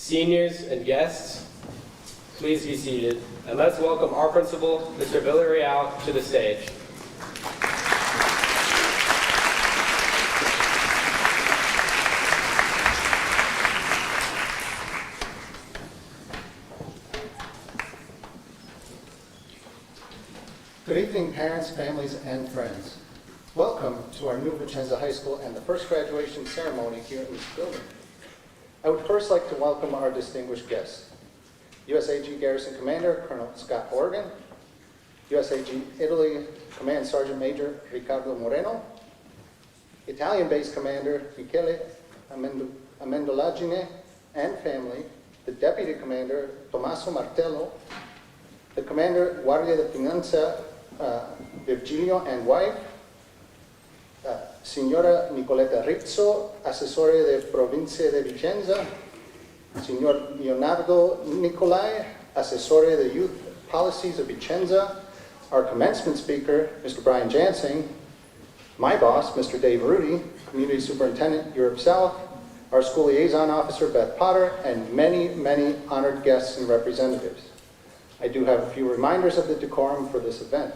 Seniors and guests, please be seated, and let's welcome our principal, Mr. Villarreal, to the stage. Good evening, parents, families, and friends. Welcome to our new Vicenza High School and the first graduation ceremony here in this building. I would first like to welcome our distinguished guests. USAG Garrison Commander Colonel Scott Horgan, USAG Italy Command Sergeant Major Riccardo Moreno, Italian-based Commander Michele Amendolagine and family, the Deputy Commander Tommaso Martello, the Commander Guardia di Finanza Virgilio and wife, Signora Nicoletta Rizzo, Assessore de Provincia de Vicenza, Signor Leonardo Nicolai, Assessore de Youth Policies of Vicenza, our commencement speaker, Mr. Brian Jansing, my boss, Mr. Dave Rudy, Community Superintendent, Europe South, our school liaison officer, Beth Potter, and many, many honored guests and representatives. I do have a few reminders of the decorum for this event.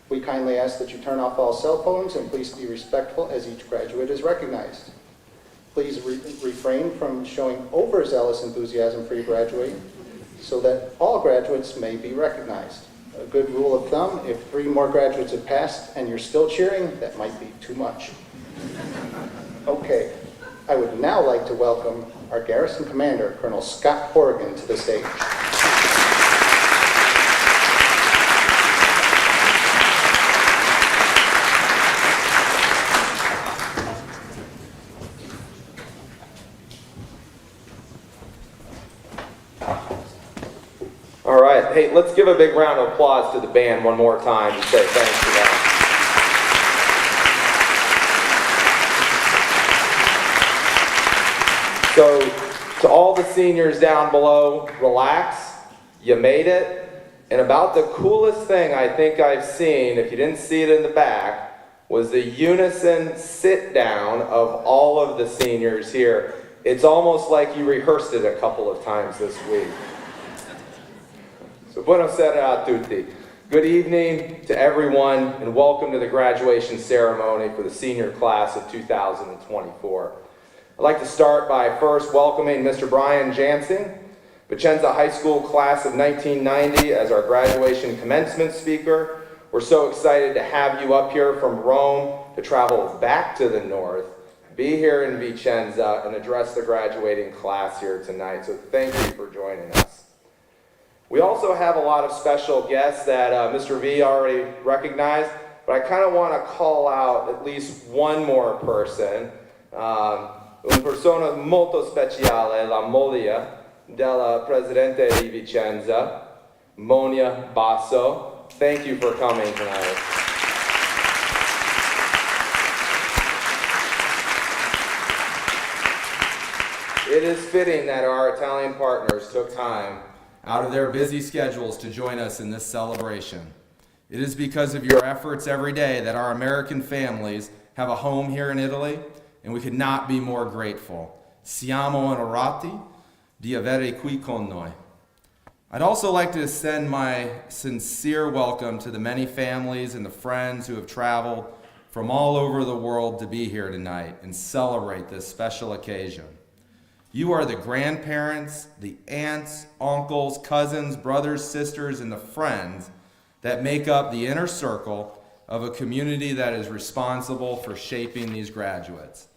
We kindly ask that you turn off all cell phones and please be respectful as each graduate is recognized. Please refrain from showing overzealous enthusiasm for your graduating so that all graduates may be recognized. A good rule of thumb, if 3 more graduates have passed and you're still cheering, that might be too much. Okay, I would now like to welcome our Garrison Commander, Colonel Scott Horgan, to the stage. All right, hey, let's give a big round of applause to the band one more time and say thanks to them. So, to all the seniors down below, relax, you made it. And about the coolest thing I think I've seen, if you didn't see it in the back, was the unison sit down of all of the seniors here. It's almost like you rehearsed it a couple of times this week. So, buonasera a tutti. Good evening to everyone, and welcome to the graduation ceremony for the senior class of 2024. I'd like to start by first welcoming Mr. Brian Jansing, Vicenza High School class of 1990, as our graduation commencement speaker. We're so excited to have you up here from Rome to travel back to the north, be here in Vicenza, and address the graduating class here tonight. So thank you for joining us. We also have a lot of special guests that Mr. V already recognized, but I kind of want to call out at least one more person. Una persona molto speciale, la moglie della Presidente di Vicenza, Monia Basso. Thank you for coming tonight. It is fitting that our Italian partners took time out of their busy schedules to join us in this celebration. It is because of your efforts every day that our American families have a home here in Italy, and we could not be more grateful. Siamo onorati di avere qui con noi. I'd also like to extend my sincere welcome to the many families and the friends who have traveled from all over the world to be here tonight and celebrate this special occasion. You are the grandparents, the aunts, uncles, cousins, brothers, sisters, and the friends that make up the inner circle of a community that is responsible for shaping these graduates.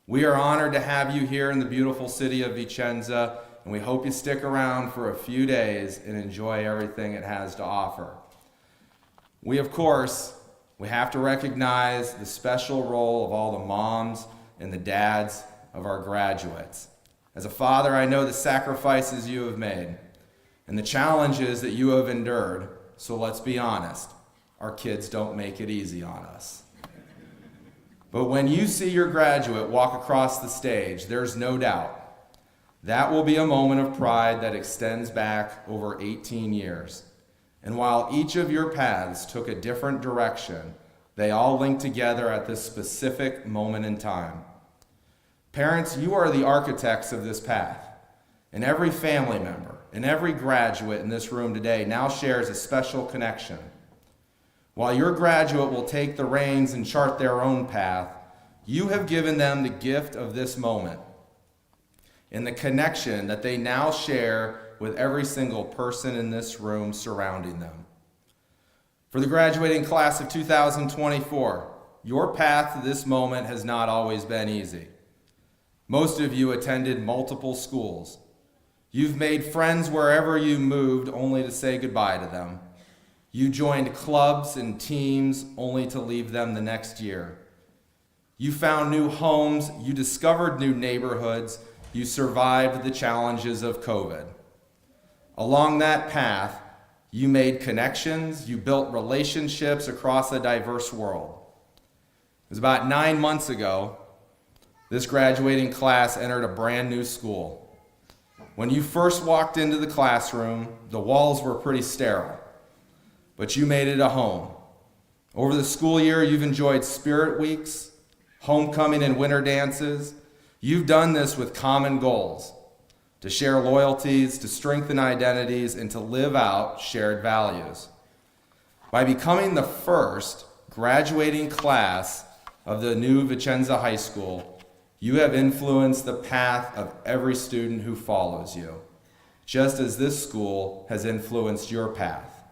We are honored to have you here in the beautiful city of Vicenza, and we hope you stick around for a few days and enjoy everything it has to offer. We have to recognize the special role of all the moms and the dads of our graduates. As a father, I know the sacrifices you have made and the challenges that you have endured, so let's be honest, our kids don't make it easy on us. But when you see your graduate walk across the stage, there's no doubt that will be a moment of pride that extends back over 18 years. And while each of your paths took a different direction, they all link together at this specific moment in time. Parents, you are the architects of this path. And every family member and every graduate in this room today now shares a special connection. While your graduate will take the reins and chart their own path, you have given them the gift of this moment and the connection that they now share with every single person in this room surrounding them. For the graduating class of 2024, your path to this moment has not always been easy. Most of you attended multiple schools. You've made friends wherever you moved only to say goodbye to them. You joined clubs and teams only to leave them the next year. You found new homes, you discovered new neighborhoods, you survived the challenges of COVID. Along that path, you made connections, you built relationships across a diverse world. It was about 9 months ago, this graduating class entered a brand new school. When you first walked into the classroom, the walls were pretty sterile, but you made it a home. Over the school year, you've enjoyed spirit weeks, homecoming and winter dances. You've done this with common goals, to share loyalties, to strengthen identities, and to live out shared values. By becoming the first graduating class of the new Vicenza High School, you have influenced the path of every student who follows you, just as this school has influenced your path.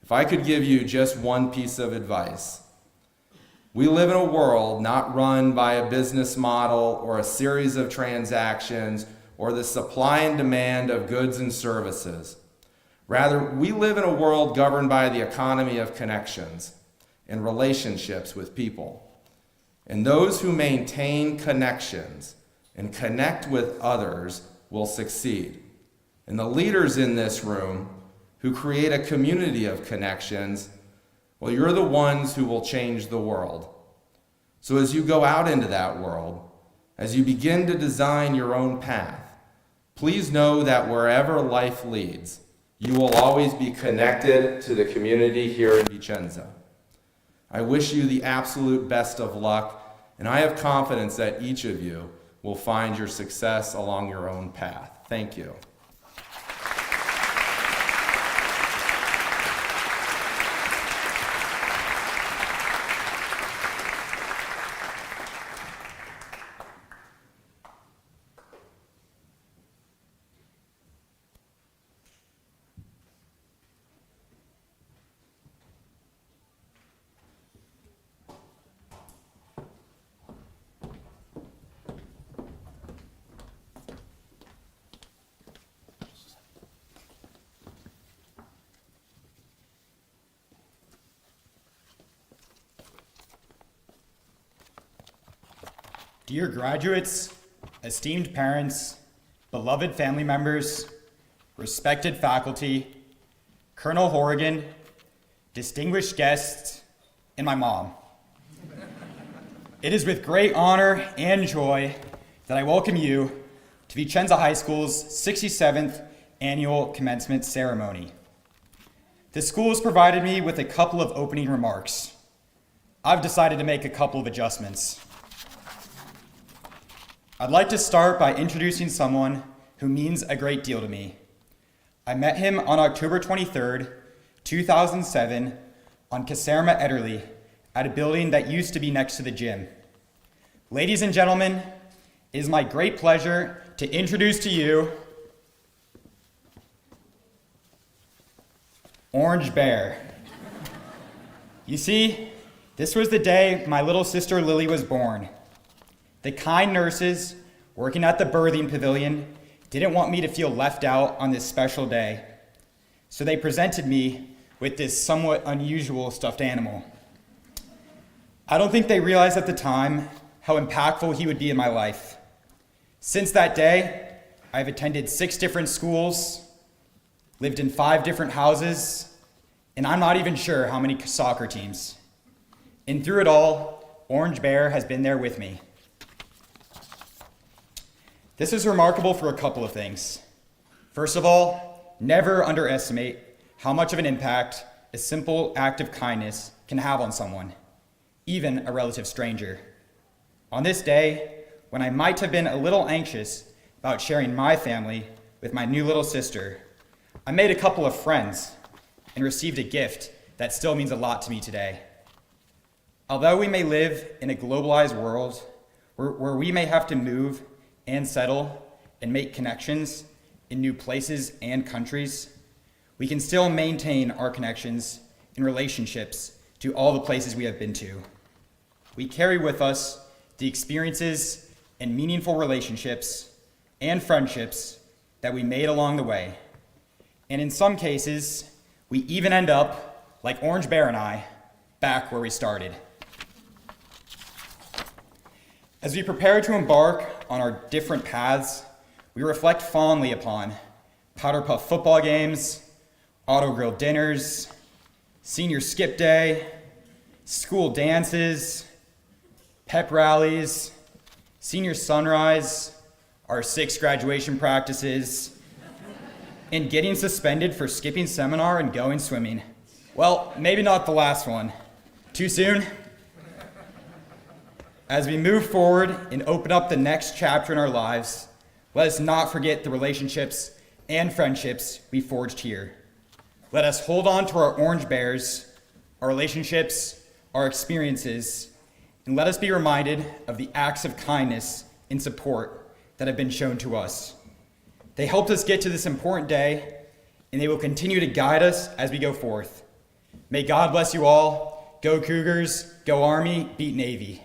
If I could give you just one piece of advice, we live in a world not run by a business model or a series of transactions or the supply and demand of goods and services. Rather, we live in a world governed by the economy of connections and relationships with people. And those who maintain connections and connect with others will succeed. And the leaders in this room who create a community of connections, well, you're the ones who will change the world. So as you go out into that world, as you begin to design your own path, please know that wherever life leads, you will always be connected to the community here in Vicenza. I wish you the absolute best of luck, and I have confidence that each of you will find your success along your own path. Thank you. Dear graduates, esteemed parents, beloved family members, respected faculty, Colonel Horrigan, distinguished guests, and my mom. It is with great honor and joy that I welcome you to Vicenza High School's 67th annual commencement ceremony. The school has provided me with a couple of opening remarks. I've decided to make a couple of adjustments. I'd like to start by introducing someone who means a great deal to me. I met him on October 23rd, 2007, on Caserma Ederle, at a building that used to be next to the gym. Ladies and gentlemen, it is my great pleasure to introduce to you Orange Bear. You see, this was the day my little sister Lily was born. The kind nurses working at the birthing pavilion didn't want me to feel left out on this special day, so they presented me with this somewhat unusual stuffed animal. I don't think they realized at the time how impactful he would be in my life. Since that day, I've attended 6 different schools, lived in 5 different houses, and I'm not even sure how many soccer teams. And through it all, Orange Bear has been there with me. This is remarkable for a couple of things. First of all, never underestimate how much of an impact a simple act of kindness can have on someone, even a relative stranger. On this day, when I might have been a little anxious about sharing my family with my new little sister. I made a couple of friends and received a gift that still means a lot to me today. Although we may live in a globalized world where we may have to move and settle and make connections in new places and countries, we can still maintain our connections and relationships to all the places we have been to. We carry with us the experiences and meaningful relationships and friendships that we made along the way. And in some cases, we even end up, like Orange Bear and I, back where we started. As we prepare to embark on our different paths, we reflect fondly upon powder puff football games, auto grill dinners, senior skip day, school dances, pep rallies, senior sunrise, our 6 graduation practices, and getting suspended for skipping seminar and going swimming. Well, maybe not the last one. Too soon? As we move forward and open up the next chapter in our lives, let us not forget the relationships and friendships we forged here. Let us hold on to our orange bears, our relationships, our experiences, and let us be reminded of the acts of kindness and support that have been shown to us. They helped us get to this important day, and they will continue to guide us as we go forth. May God bless you all. Go Cougars, go Army, beat Navy.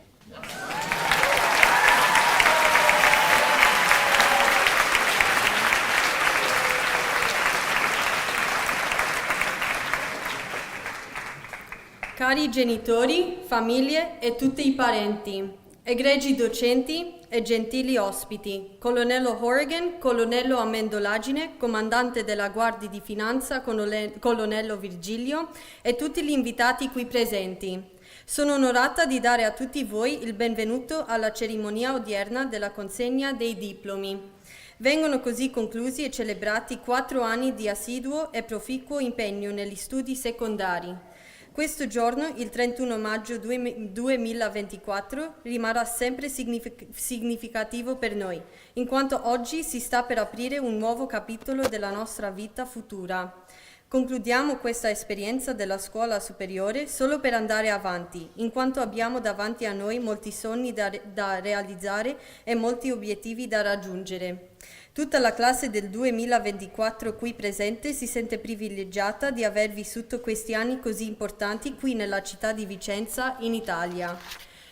Cari genitori, famiglie e tutti i parenti, egregi docenti e gentili ospiti, Colonnello Horrigan, Colonnello Amendolagine, Comandante della Guardia di Finanza, Colonnello Virgilio e tutti gli invitati qui presenti. Sono onorata di dare a tutti voi il benvenuto alla cerimonia odierna della consegna dei diplomi. Vengono così conclusi e celebrati 4 anni di assiduo e proficuo impegno negli studi secondari. Questo giorno, il 31 maggio 2024, rimarrà sempre significativo per noi, in quanto oggi si sta per aprire un nuovo capitolo della nostra vita futura. Concludiamo questa esperienza della scuola superiore solo per andare avanti, in quanto abbiamo davanti a noi molti sogni da realizzare e molti obiettivi da raggiungere. Tutta la classe del 2024 qui presente si sente privilegiata di aver vissuto questi anni così importanti qui nella città di Vicenza, in Italia.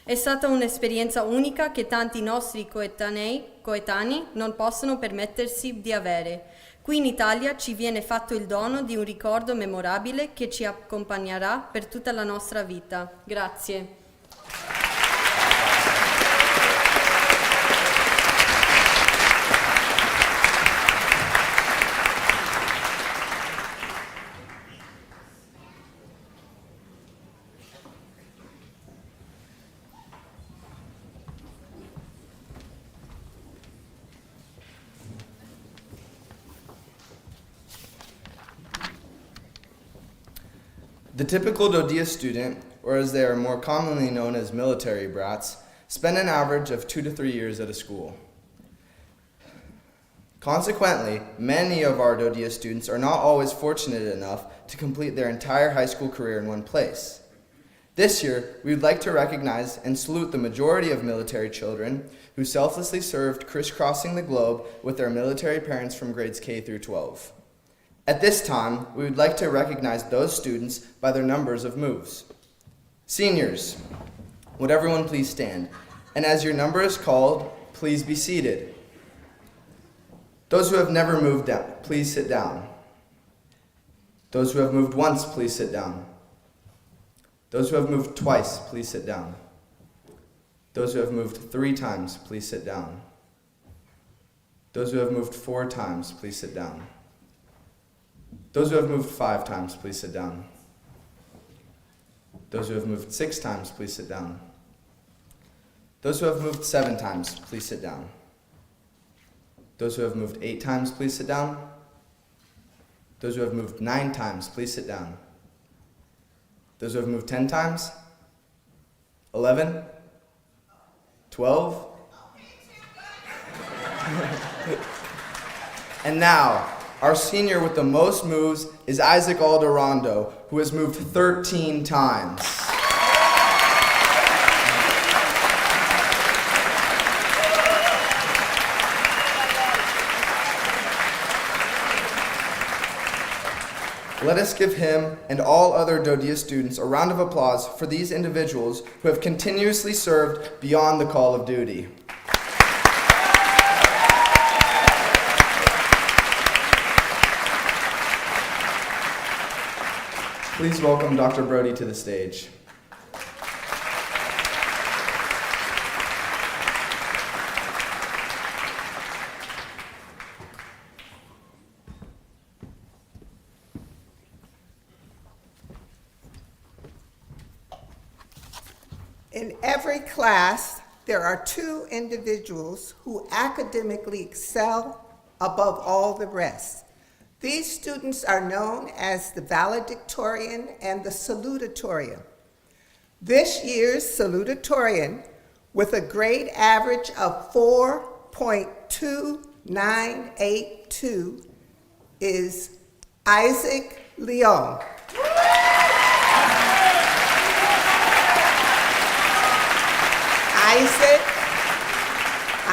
È stata un'esperienza unica che tanti nostri coetanei non possono permettersi di avere. Qui in Italia ci viene fatto il dono di un ricordo memorabile che ci accompagnerà per tutta la nostra vita. Grazie. The typical Dodia student, or as they are more commonly known as military brats, spend an average of 2 to 3 years at a school. Consequently, many of our Dodia students are not always fortunate enough to complete their entire high school career in one place. This year, we would like to recognize and salute the majority of military children who selflessly served crisscrossing the globe with their military parents from grades K through 12. At this time, we would like to recognize those students by their numbers of moves. Seniors, would everyone please stand? And as your number is called, please be seated. Those who have never moved down, please sit down. Those who have moved once, please sit down. Those who have moved twice, please sit down. Those who have moved 3 times, please sit down. Those who have moved 4 times, please sit down. Those who have moved 5 times, please sit down. Those who have moved 6 times, please sit down. Those who have moved 7 times, please sit down. Those who have moved 8 times, please sit down. Those who have moved 9 times, please sit down. Those who have moved 10 times, 11, 12. And now, our senior with the most moves is Isaac Alderondo, who has moved 13 times. Let us give him and all other Dodia students a round of applause for these individuals who have continuously served beyond the call of duty. Please welcome Dr. Brody to the stage. In every class, there are two individuals who academically excel above all the rest. These students are known as the valedictorian and the salutatorian. This year's salutatorian, with a grade average of 4.2982, is Isaac Leon.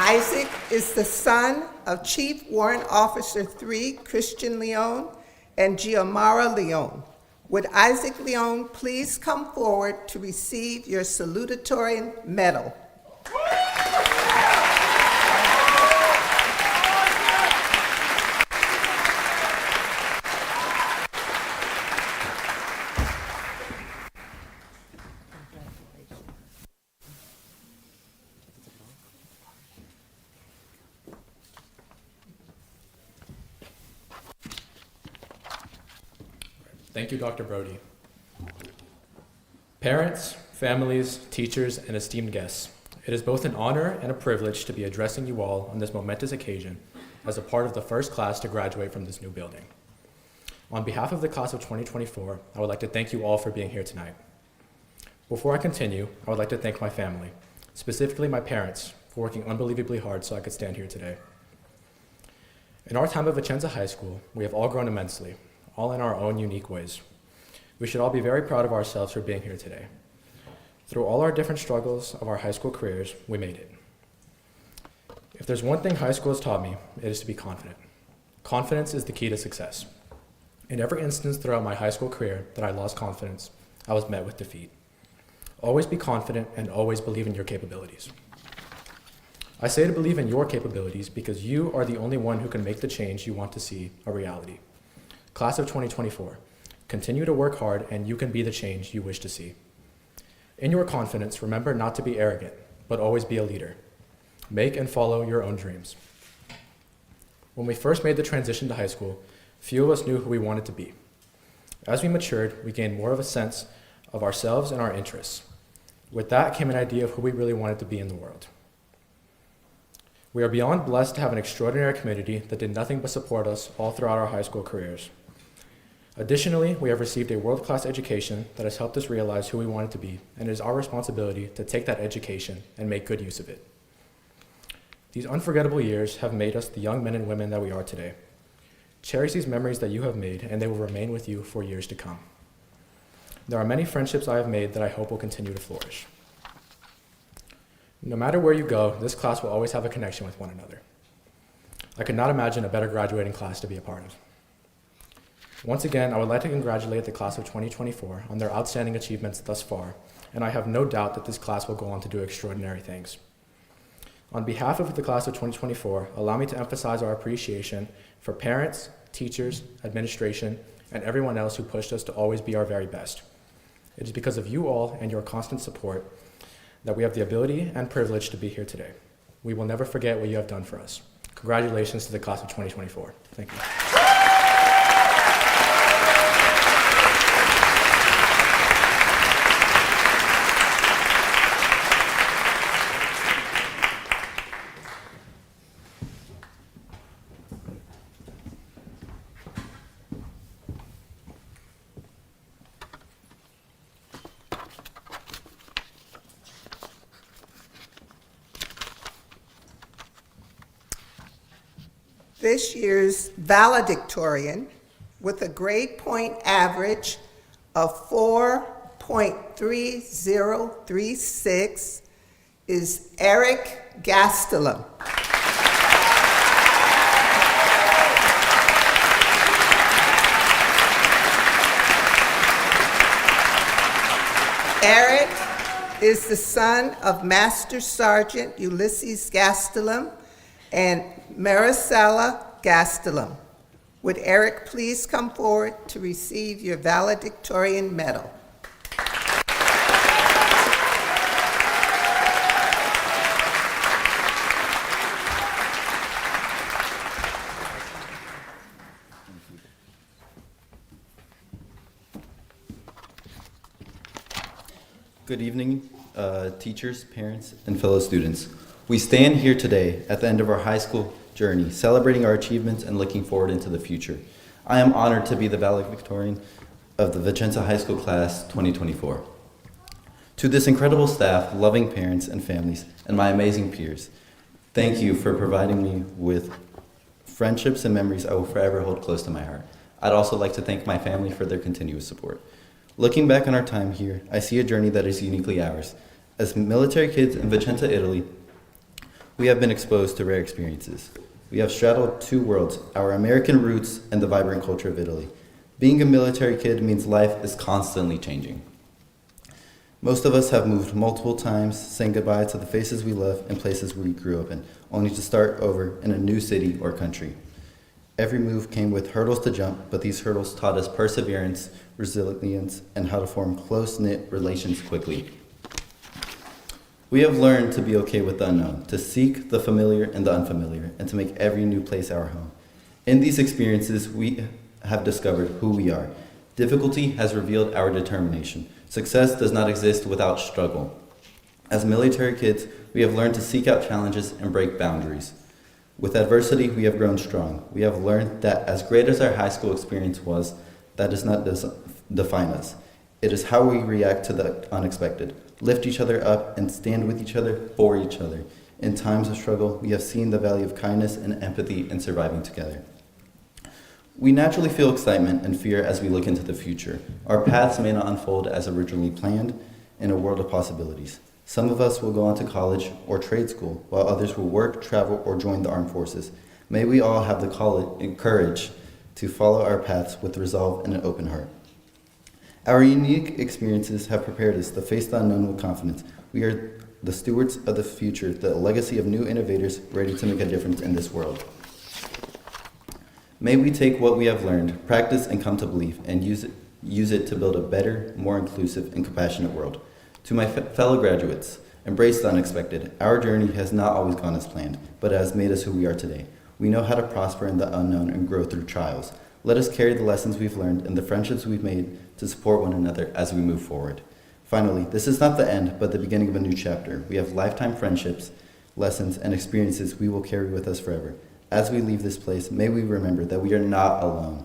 Isaac is the son of Chief Warrant Officer 3 Christian Leon and Giamara Leon. Would Isaac Leon please come forward to receive your salutatorian medal? Thank you, Dr. Brody. Parents, families, teachers, and esteemed guests, it is both an honor and a privilege to be addressing you all on this momentous occasion as a part of the first class to graduate from this new building. On behalf of the class of 2024, I would like to thank you all for being here tonight. Before I continue, I would like to thank my family, specifically my parents, for working unbelievably hard so I could stand here today. In our time at Vicenza High School, we have all grown immensely, all in our own unique ways. We should all be very proud of ourselves for being here today. Through all our different struggles of our high school careers, we made it. If there's one thing high school has taught me, it is to be confident. Confidence is the key to success. In every instance throughout my high school career that I lost confidence, I was met with defeat. Always be confident and always believe in your capabilities. I say to believe in your capabilities because you are the only one who can make the change you want to see a reality. Class of 2024, continue to work hard and you can be the change you wish to see. In your confidence, remember not to be arrogant, but always be a leader. Make and follow your own dreams. When we first made the transition to high school, few of us knew who we wanted to be. As we matured, we gained more of a sense of ourselves and our interests. With that came an idea of who we really wanted to be in the world. We are beyond blessed to have an extraordinary community that did nothing but support us all throughout our high school careers. Additionally, we have received a world-class education that has helped us realize who we wanted to be, and it is our responsibility to take that education and make good use of it. These unforgettable years have made us the young men and women that we are today. Cherish these memories that you have made, and they will remain with you for years to come. There are many friendships I have made that I hope will continue to flourish. No matter where you go, this class will always have a connection with one another. I could not imagine a better graduating class to be a part of. Once again, I would like to congratulate the class of 2024 on their outstanding achievements thus far, and I have no doubt that this class will go on to do extraordinary things. On behalf of the class of 2024, allow me to emphasize our appreciation for parents, teachers, administration, and everyone else who pushed us to always be our very best. It is because of you all and your constant support that we have the ability and privilege to be here today. We will never forget what you have done for us. Congratulations to the class of 2024. Thank you. This year's valedictorian, with a grade point average of 4.3036, is Eric Gastelum. Eric is the son of Master Sergeant Ulysses Gastelum and Maricela Gastelum. Would Eric please come forward to receive your valedictorian medal? Good evening, teachers, parents, and fellow students. We stand here today at the end of our high school journey, celebrating our achievements and looking forward into the future. I am honored to be the valedictorian of the Vicenza High School Class 2024. To this incredible staff, loving parents and families, and my amazing peers, thank you for providing me with friendships and memories I will forever hold close to my heart. I'd also like to thank my family for their continuous support. Looking back on our time here, I see a journey that is uniquely ours. As military kids in Vicenza, Italy, we have been exposed to rare experiences. We have straddled two worlds, our American roots and the vibrant culture of Italy. Being a military kid means life is constantly changing. Most of us have moved multiple times, saying goodbye to the faces we love and places we grew up in, only to start over in a new city or country. Every move came with hurdles to jump, but these hurdles taught us perseverance, resilience, and how to form close-knit relations quickly. We have learned to be okay with the unknown, to seek the familiar and the unfamiliar, and to make every new place our home. In these experiences, we have discovered who we are. Difficulty has revealed our determination. Success does not exist without struggle. As military kids, we have learned to seek out challenges and break boundaries. With adversity, we have grown strong. We have learned that as great as our high school experience was, that does not define us. It is how we react to the unexpected, lift each other up, and stand with each other for each other. In times of struggle, we have seen the value of kindness and empathy in surviving together. We naturally feel excitement and fear as we look into the future. Our paths may not unfold as originally planned in a world of possibilities. Some of us will go on to college or trade school, while others will work, travel, or join the armed forces. May we all have the courage to follow our paths with resolve and an open heart. Our unique experiences have prepared us to face the unknown with confidence. We are the stewards of the future, the legacy of new innovators ready to make a difference in this world. May we take what we have learned, practice, and come to believe, and use it to build a better, more inclusive, and compassionate world. To my fellow graduates, embrace the unexpected. Our journey has not always gone as planned, but it has made us who we are today. We know how to prosper in the unknown and grow through trials. Let us carry the lessons we've learned and the friendships we've made to support one another as we move forward. Finally, this is not the end, but the beginning of a new chapter. We have lifetime friendships, lessons, and experiences we will carry with us forever. As we leave this place, may we remember that we are not alone.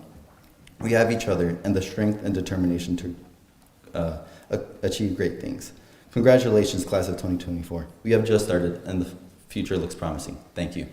We have each other and the strength and determination to achieve great things. Congratulations, class of 2024. We have just started and the future looks promising. Thank you.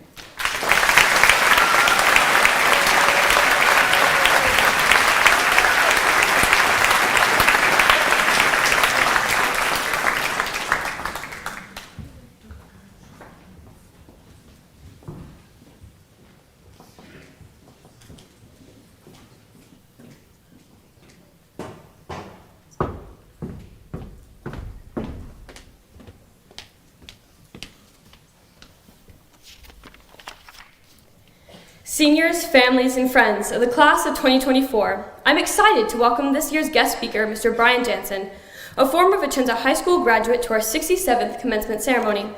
Seniors, families, and friends of the class of 2024, I'm excited to welcome this year's guest speaker, Mr. Brian Jansen, a former Vicenza High School graduate, to our 67th commencement ceremony.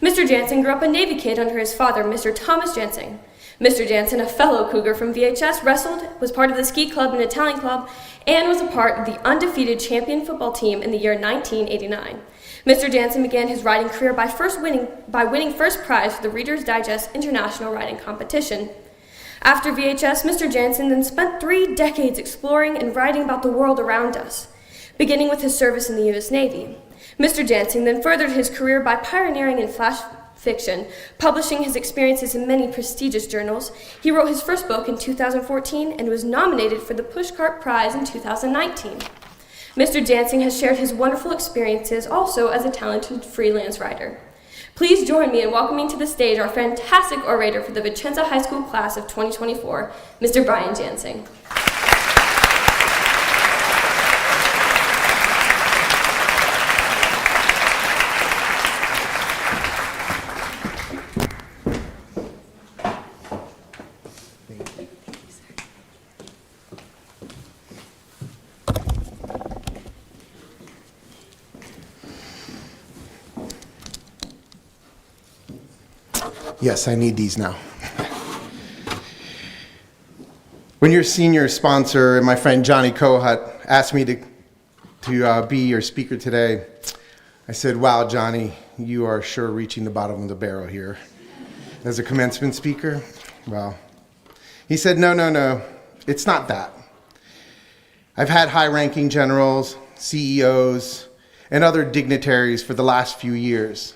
Mr. Jansen grew up a Navy kid under his father, Mr. Thomas Jansen. Mr. Jansen, a fellow Cougar from VHS, wrestled, was part of the ski club and Italian club, and was a part of the undefeated champion football team in the year 1989. Mr. Jansen began his riding career by winning first prize for the Reader's Digest International Riding Competition. After VHS, Mr. Jansen then spent 3 decades exploring and writing about the world around us, beginning with his service in the U.S. Navy. Mr. Jansen then furthered his career by pioneering in flash fiction, publishing his experiences in many prestigious journals. He wrote his first book in 2014 and was nominated for the Pushcart Prize in 2019. Mr. Dancing has shared his wonderful experiences also as a talented freelance writer. Please join me in welcoming to the stage our fantastic orator for the Vicenza High School class of 2024, Mr. Brian Dancing. Yes, I need these now. When your senior sponsor and my friend Johnny Kohut asked me to be your speaker today, I said, wow, Johnny, you are sure reaching the bottom of the barrel here. As a commencement speaker, well, he said, no, it's not that. I've had high-ranking generals, CEOs, and other dignitaries for the last few years.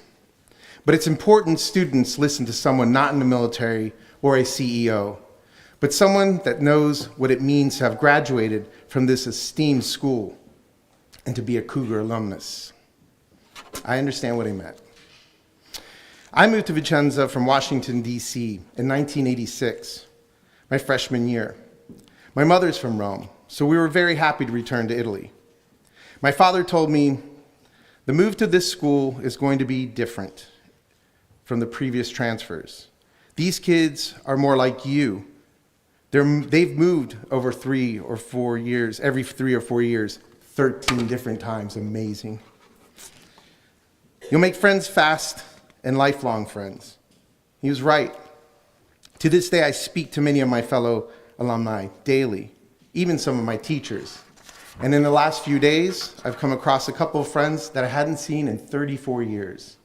But it's important students listen to someone not in the military or a CEO, but someone that knows what it means to have graduated from this esteemed school and to be a Cougar alumnus. I understand what he meant. I moved to Vicenza from Washington, D.C. in 1986, my freshman year. My mother's from Rome, so we were very happy to return to Italy. My father told me, the move to this school is going to be different from the previous transfers. These kids are more like you. They've moved over 3 or 4 years, every 3 or 4 years, 13 different times. Amazing. You'll make friends fast and lifelong friends. He was right. To this day, I speak to many of my fellow alumni daily, even some of my teachers. And in the last few days, I've come across a couple of friends that I hadn't seen in 34 years.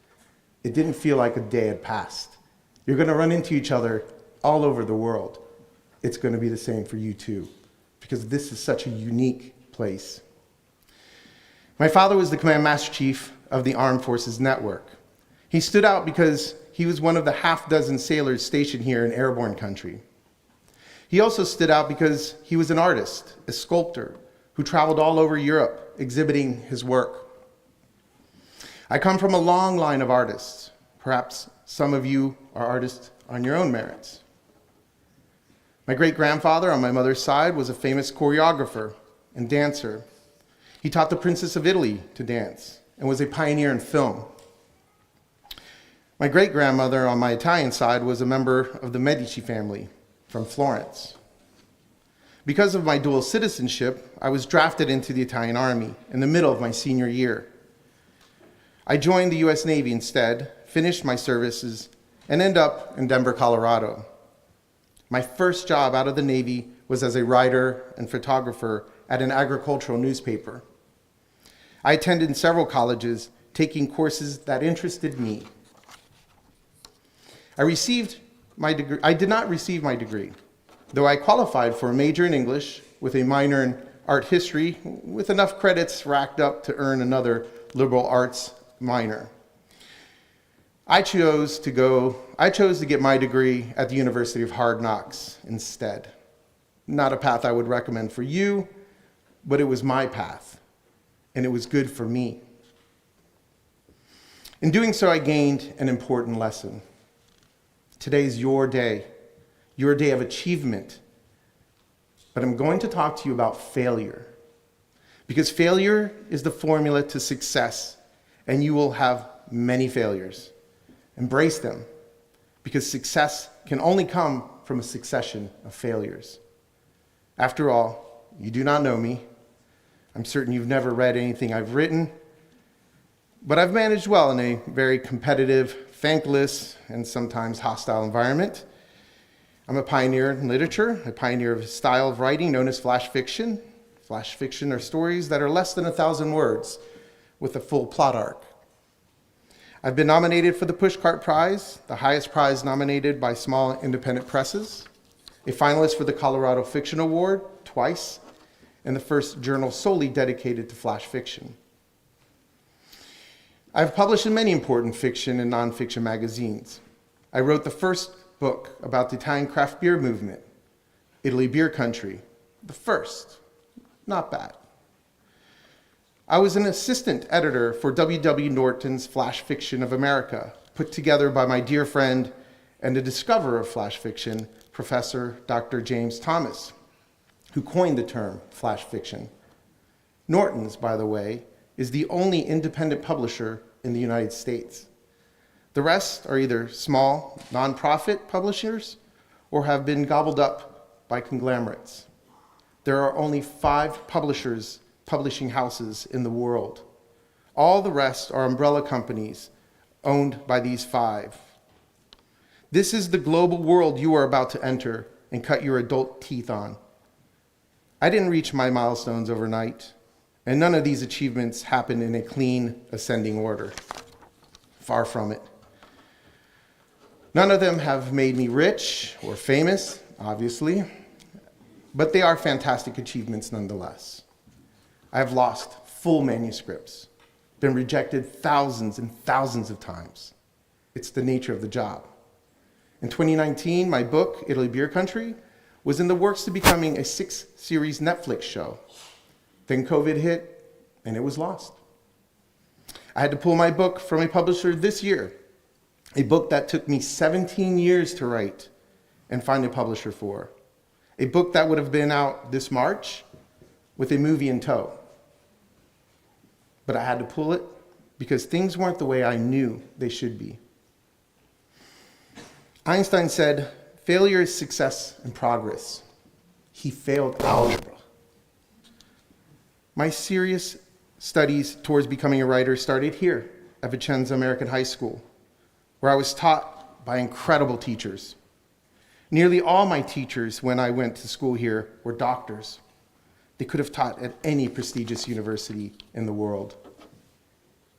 It didn't feel like a day had passed. You're going to run into each other all over the world. It's going to be the same for you too, because this is such a unique place. My father was the Command Master Chief of the Armed Forces Network. He stood out because he was one of the half-dozen sailors stationed here in airborne country. He also stood out because he was an artist, a sculptor, who traveled all over Europe exhibiting his work. I come from a long line of artists. Perhaps some of you are artists on your own merits. My great-grandfather on my mother's side was a famous choreographer and dancer. He taught the Princess of Italy to dance and was a pioneer in film. My great-grandmother on my Italian side was a member of the Medici family from Florence. Because of my dual citizenship, I was drafted into the Italian Army in the middle of my senior year. I joined the U.S. Navy instead, finished my services, and ended up in Denver, Colorado. My first job out of the Navy was as a writer and photographer at an agricultural newspaper. I attended several colleges, taking courses that interested me. I did not receive my degree, though I qualified for a major in English with a minor in art history, with enough credits racked up to earn another liberal arts minor. I chose to get my degree at the University of Hard Knocks instead. Not a path I would recommend for you, but it was my path, and it was good for me. In doing so, I gained an important lesson. Today's your day of achievement. But I'm going to talk to you about failure, because failure is the formula to success, and you will have many failures. Embrace them, because success can only come from a succession of failures. After all, you do not know me. I'm certain you've never read anything I've written, but I've managed well in a very competitive, thankless, and sometimes hostile environment. I'm a pioneer in literature, a pioneer of a style of writing known as flash fiction. Flash fiction are stories that are less than 1,000 words with a full plot arc. I've been nominated for the Pushcart Prize, the highest prize nominated by small independent presses, a finalist for the Colorado Fiction Award twice, and the first journal solely dedicated to flash fiction. I've published in many important fiction and nonfiction magazines. I wrote the first book about the Italian craft beer movement, Italy Beer Country. The first. Not bad. I was an assistant editor for W.W. Norton's Flash Fiction of America, put together by my dear friend and the discoverer of flash fiction, Professor Dr. James Thomas, who coined the term flash fiction. Norton's, by the way, is the only independent publisher in the United States. The rest are either small, nonprofit publishers or have been gobbled up by conglomerates. There are only 5 publishing houses in the world. All the rest are umbrella companies owned by these 5. This is the global world you are about to enter and cut your adult teeth on. I didn't reach my milestones overnight, and none of these achievements happened in a clean, ascending order. Far from it. None of them have made me rich or famous, obviously, but they are fantastic achievements nonetheless. I have lost full manuscripts, been rejected thousands and thousands of times. It's the nature of the job. In 2019, my book, Italy Beer Country, was in the works to becoming a 6-series Netflix show. Then COVID hit, and it was lost. I had to pull my book from a publisher this year, a book that took me 17 years to write and find a publisher for. A book that would have been out this March with a movie in tow. But I had to pull it because things weren't the way I knew they should be. Einstein said, failure is success and progress. He failed algebra. My serious studies towards becoming a writer started here at Vicenza American High School, where I was taught by incredible teachers. Nearly all my teachers when I went to school here were doctors. They could have taught at any prestigious university in the world.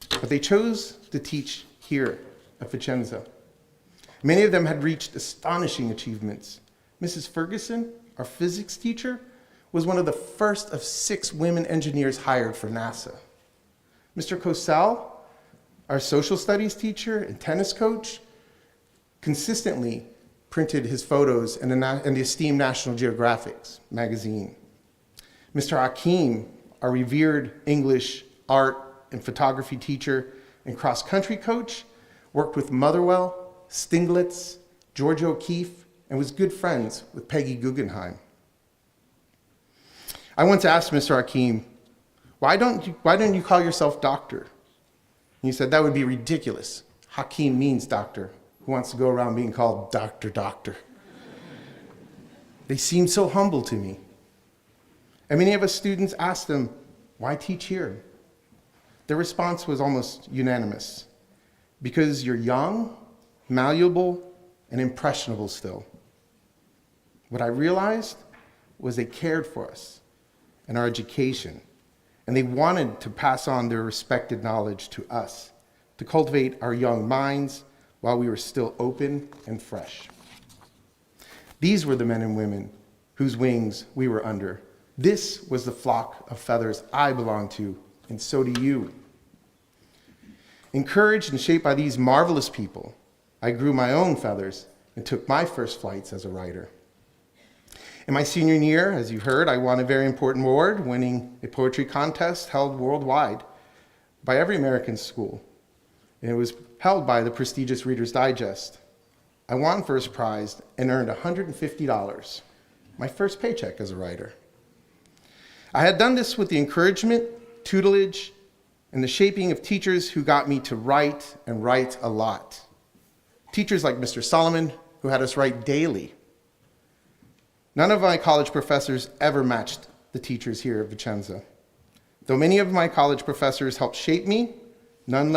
But they chose to teach here at Vicenza. Many of them had reached astonishing achievements. Mrs. Ferguson, our physics teacher, was one of the first of 6 women engineers hired for NASA. Mr. Cosell, our social studies teacher and tennis coach, consistently printed his photos in the esteemed National Geographic magazine. Mr. Hakim, our revered English, art, and photography teacher and cross-country coach, worked with Motherwell, Stiglitz, George O'Keeffe, and was good friends with Peggy Guggenheim. I once asked Mr. Hakim, why don't you call yourself doctor? And he said, that would be ridiculous. Hakim means doctor. Who wants to go around being called doctor, doctor? They seemed so humble to me. And many of us students asked them, why teach here? Their response was almost unanimous. Because you're young, malleable, and impressionable still. What I realized was they cared for us and our education, and they wanted to pass on their respected knowledge to us, to cultivate our young minds while we were still open and fresh. These were the men and women whose wings we were under. This was the flock of feathers I belonged to, and so do you. Encouraged and shaped by these marvelous people, I grew my own feathers and took my first flights as a writer. In my senior year, as you heard, I won a very important award, winning a poetry contest held worldwide by every American school. And it was held by the prestigious Reader's Digest. I won first prize and earned $150, my first paycheck as a writer. I had done this with the encouragement, tutelage, and the shaping of teachers who got me to write and write a lot. Teachers like Mr. Solomon, who had us write daily. None of my college professors ever matched the teachers here at Vicenza. Though many of my college professors helped shape me, none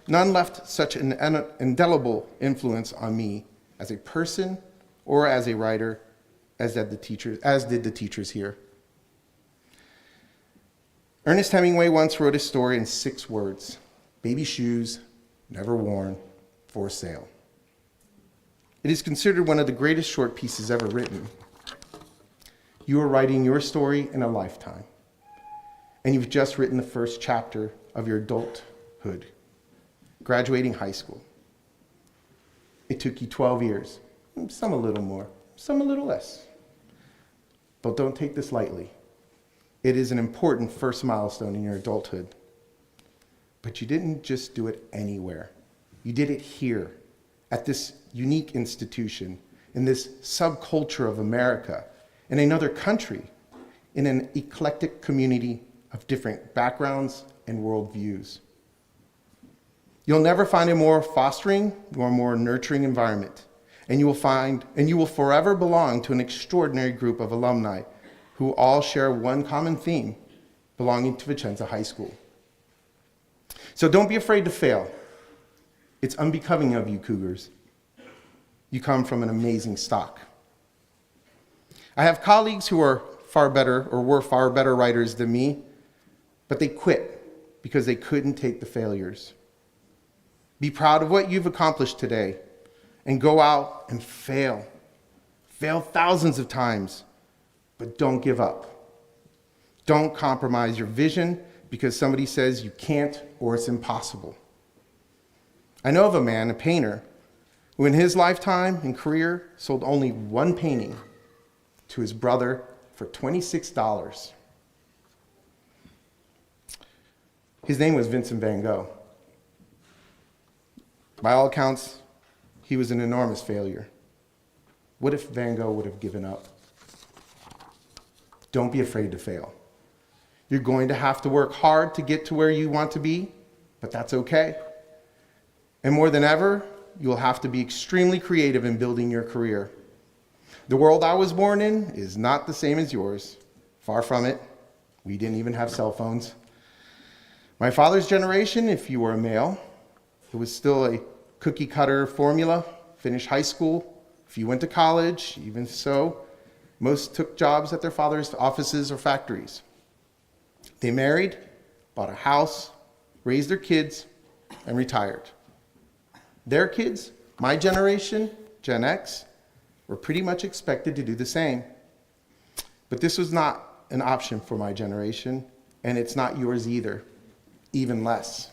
left such an indelible influence on me as a person or as a writer as did the teachers here. Ernest Hemingway once wrote a story in 6 words: baby shoes, never worn, for sale. It is considered one of the greatest short pieces ever written. You are writing your story in a lifetime, and you've just written the first chapter of your adulthood. graduating high school. It took you 12 years, some a little more, some a little less. But don't take this lightly. It is an important first milestone in your adulthood. But you didn't just do it anywhere. You did it here, at this unique institution, in this subculture of America, in another country, in an eclectic community of different backgrounds and worldviews. You'll never find a more fostering or more nurturing environment, and you will forever belong to an extraordinary group of alumni who all share one common theme, belonging to Vicenza High School. So don't be afraid to fail. It's unbecoming of you, Cougars. You come from an amazing stock. I have colleagues who are far better or were far better writers than me, but they quit because they couldn't take the failures. Be proud of what you've accomplished today and go out and fail. Fail thousands of times, but don't give up. Don't compromise your vision because somebody says you can't or it's impossible. I know of a man, a painter, who in his lifetime and career sold only one painting to his brother for $26. His name was Vincent van Gogh. By all accounts, he was an enormous failure. What if Van Gogh would have given up? Don't be afraid to fail. You're going to have to work hard to get to where you want to be, but that's okay. And more than ever, you'll have to be extremely creative in building your career. The world I was born in is not the same as yours. Far from it. We didn't even have cell phones. My father's generation, if you were a male, it was still a cookie cutter formula. Finish high school. If you went to college, even so, most took jobs at their father's offices or factories. They married, bought a house, raised their kids, and retired. Their kids, my generation, Gen X, were pretty much expected to do the same. But this was not an option for my generation, and it's not yours either, even less.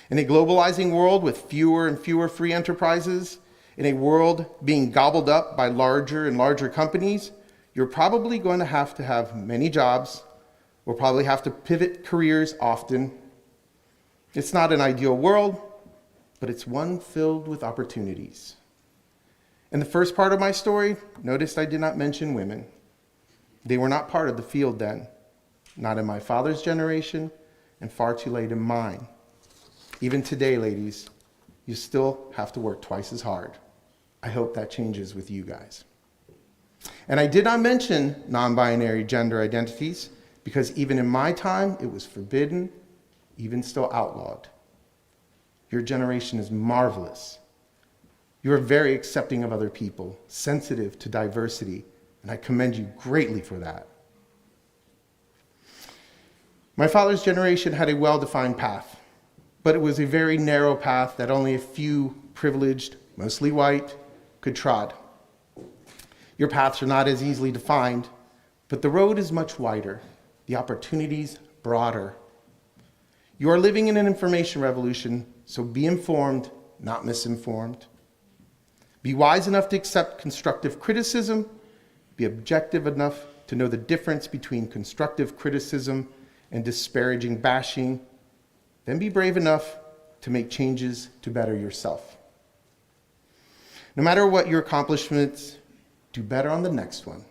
In a globalizing world with fewer and fewer free enterprises, in a world being gobbled up by larger and larger companies, you're probably going to have many jobs. We'll probably have to pivot careers often. It's not an ideal world, but it's one filled with opportunities. In the first part of my story, notice I did not mention women. They were not part of the field then, not in my father's generation, and far too late in mine. Even today, ladies, you still have to work twice as hard. I hope that changes with you guys. And I did not mention non-binary gender identities because even in my time, it was forbidden, even still outlawed. Your generation is marvelous. You are very accepting of other people, sensitive to diversity, and I commend you greatly for that. My father's generation had a well-defined path, but it was a very narrow path that only a few privileged, mostly white, could trod. Your paths are not as easily defined, but the road is much wider, the opportunities broader. You are living in an information revolution, so be informed, not misinformed. Be wise enough to accept constructive criticism. Be objective enough to know the difference between constructive criticism and disparaging bashing. Then be brave enough to make changes to better yourself. No matter what your accomplishments, do better on the next one.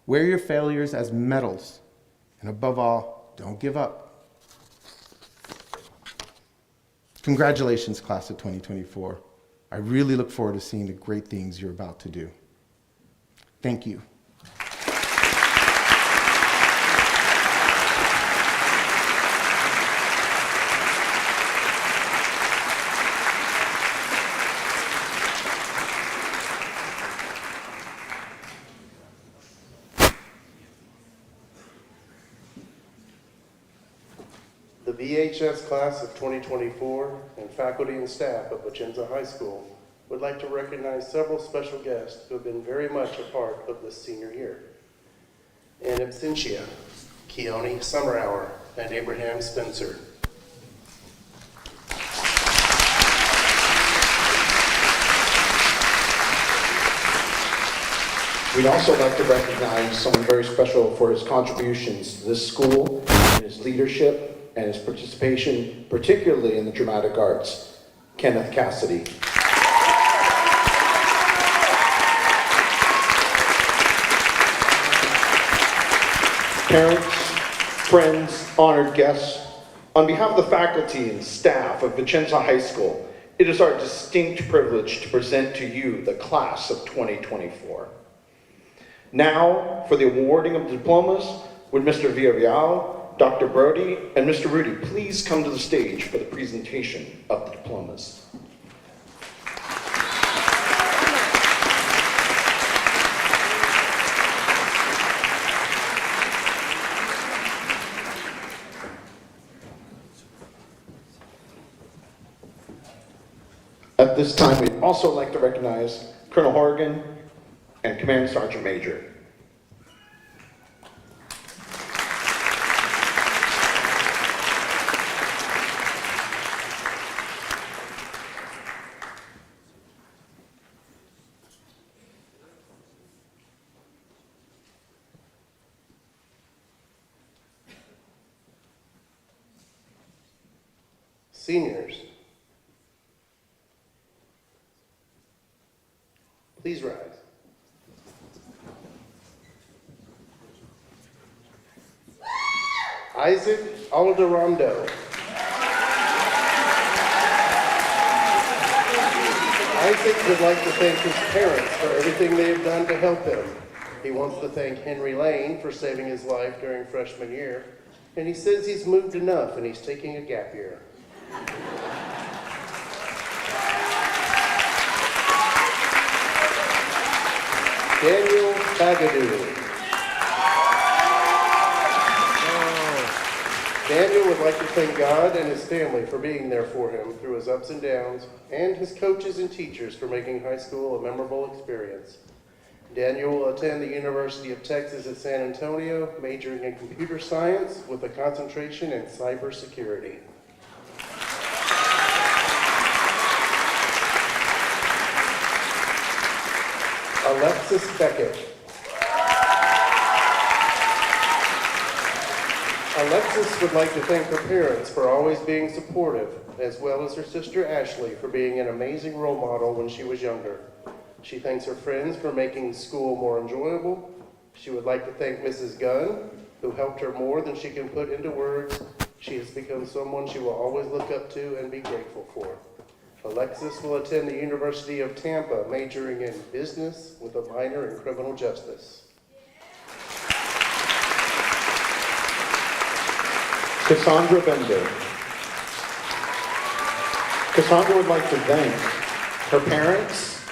Wear your failures as medals, and above all, don't give up. Congratulations, class of 2024. I really look forward to seeing the great things you're about to do. Thank you. The VHS class of 2024 and faculty and staff of Vicenza High School would like to recognize several special guests who have been very much a part of this senior year. In absentia, Keone Summerhour and Abraham Spencer. We'd also like to recognize someone very special for his contributions to this school, and his leadership, and his participation, particularly in the dramatic arts, Kenneth Cassidy. Parents, friends, honored guests, on behalf of the faculty and staff of Vicenza High School, it is our distinct privilege to present to you the class of 2024. Now, for the awarding of diplomas, would Mr. Villarreal, Dr. Brody, and Mr. Rudy please come to the stage for the presentation of the diplomas. At this time, we'd also like to recognize Colonel Horrigan and Command Sergeant Major. Seniors, please rise. Isaac Alderondo. Isaac would like to thank his parents for everything they have done to help him. He wants to thank Henry Lane for saving his life during freshman year, and he says he's moved enough and he's taking a gap year. Daniel Bagadoo. Daniel would like to thank God and his family for being there for him through his ups and downs, and his coaches and teachers for making high school a memorable experience. Daniel will attend the University of Texas at San Antonio, majoring in computer science with a concentration in cybersecurity. Alexis Beckett. Alexis would like to thank her parents for always being supportive, as well as her sister Ashley for being an amazing role model when she was younger. She thanks her friends for making school more enjoyable. She would like to thank Mrs. Gunn, who helped her more than she can put into words. She has become someone she will always look up to and be grateful for. Alexis will attend the University of Tampa, majoring in business with a minor in criminal justice. Cassandra Bender. Cassandra would like to thank her parents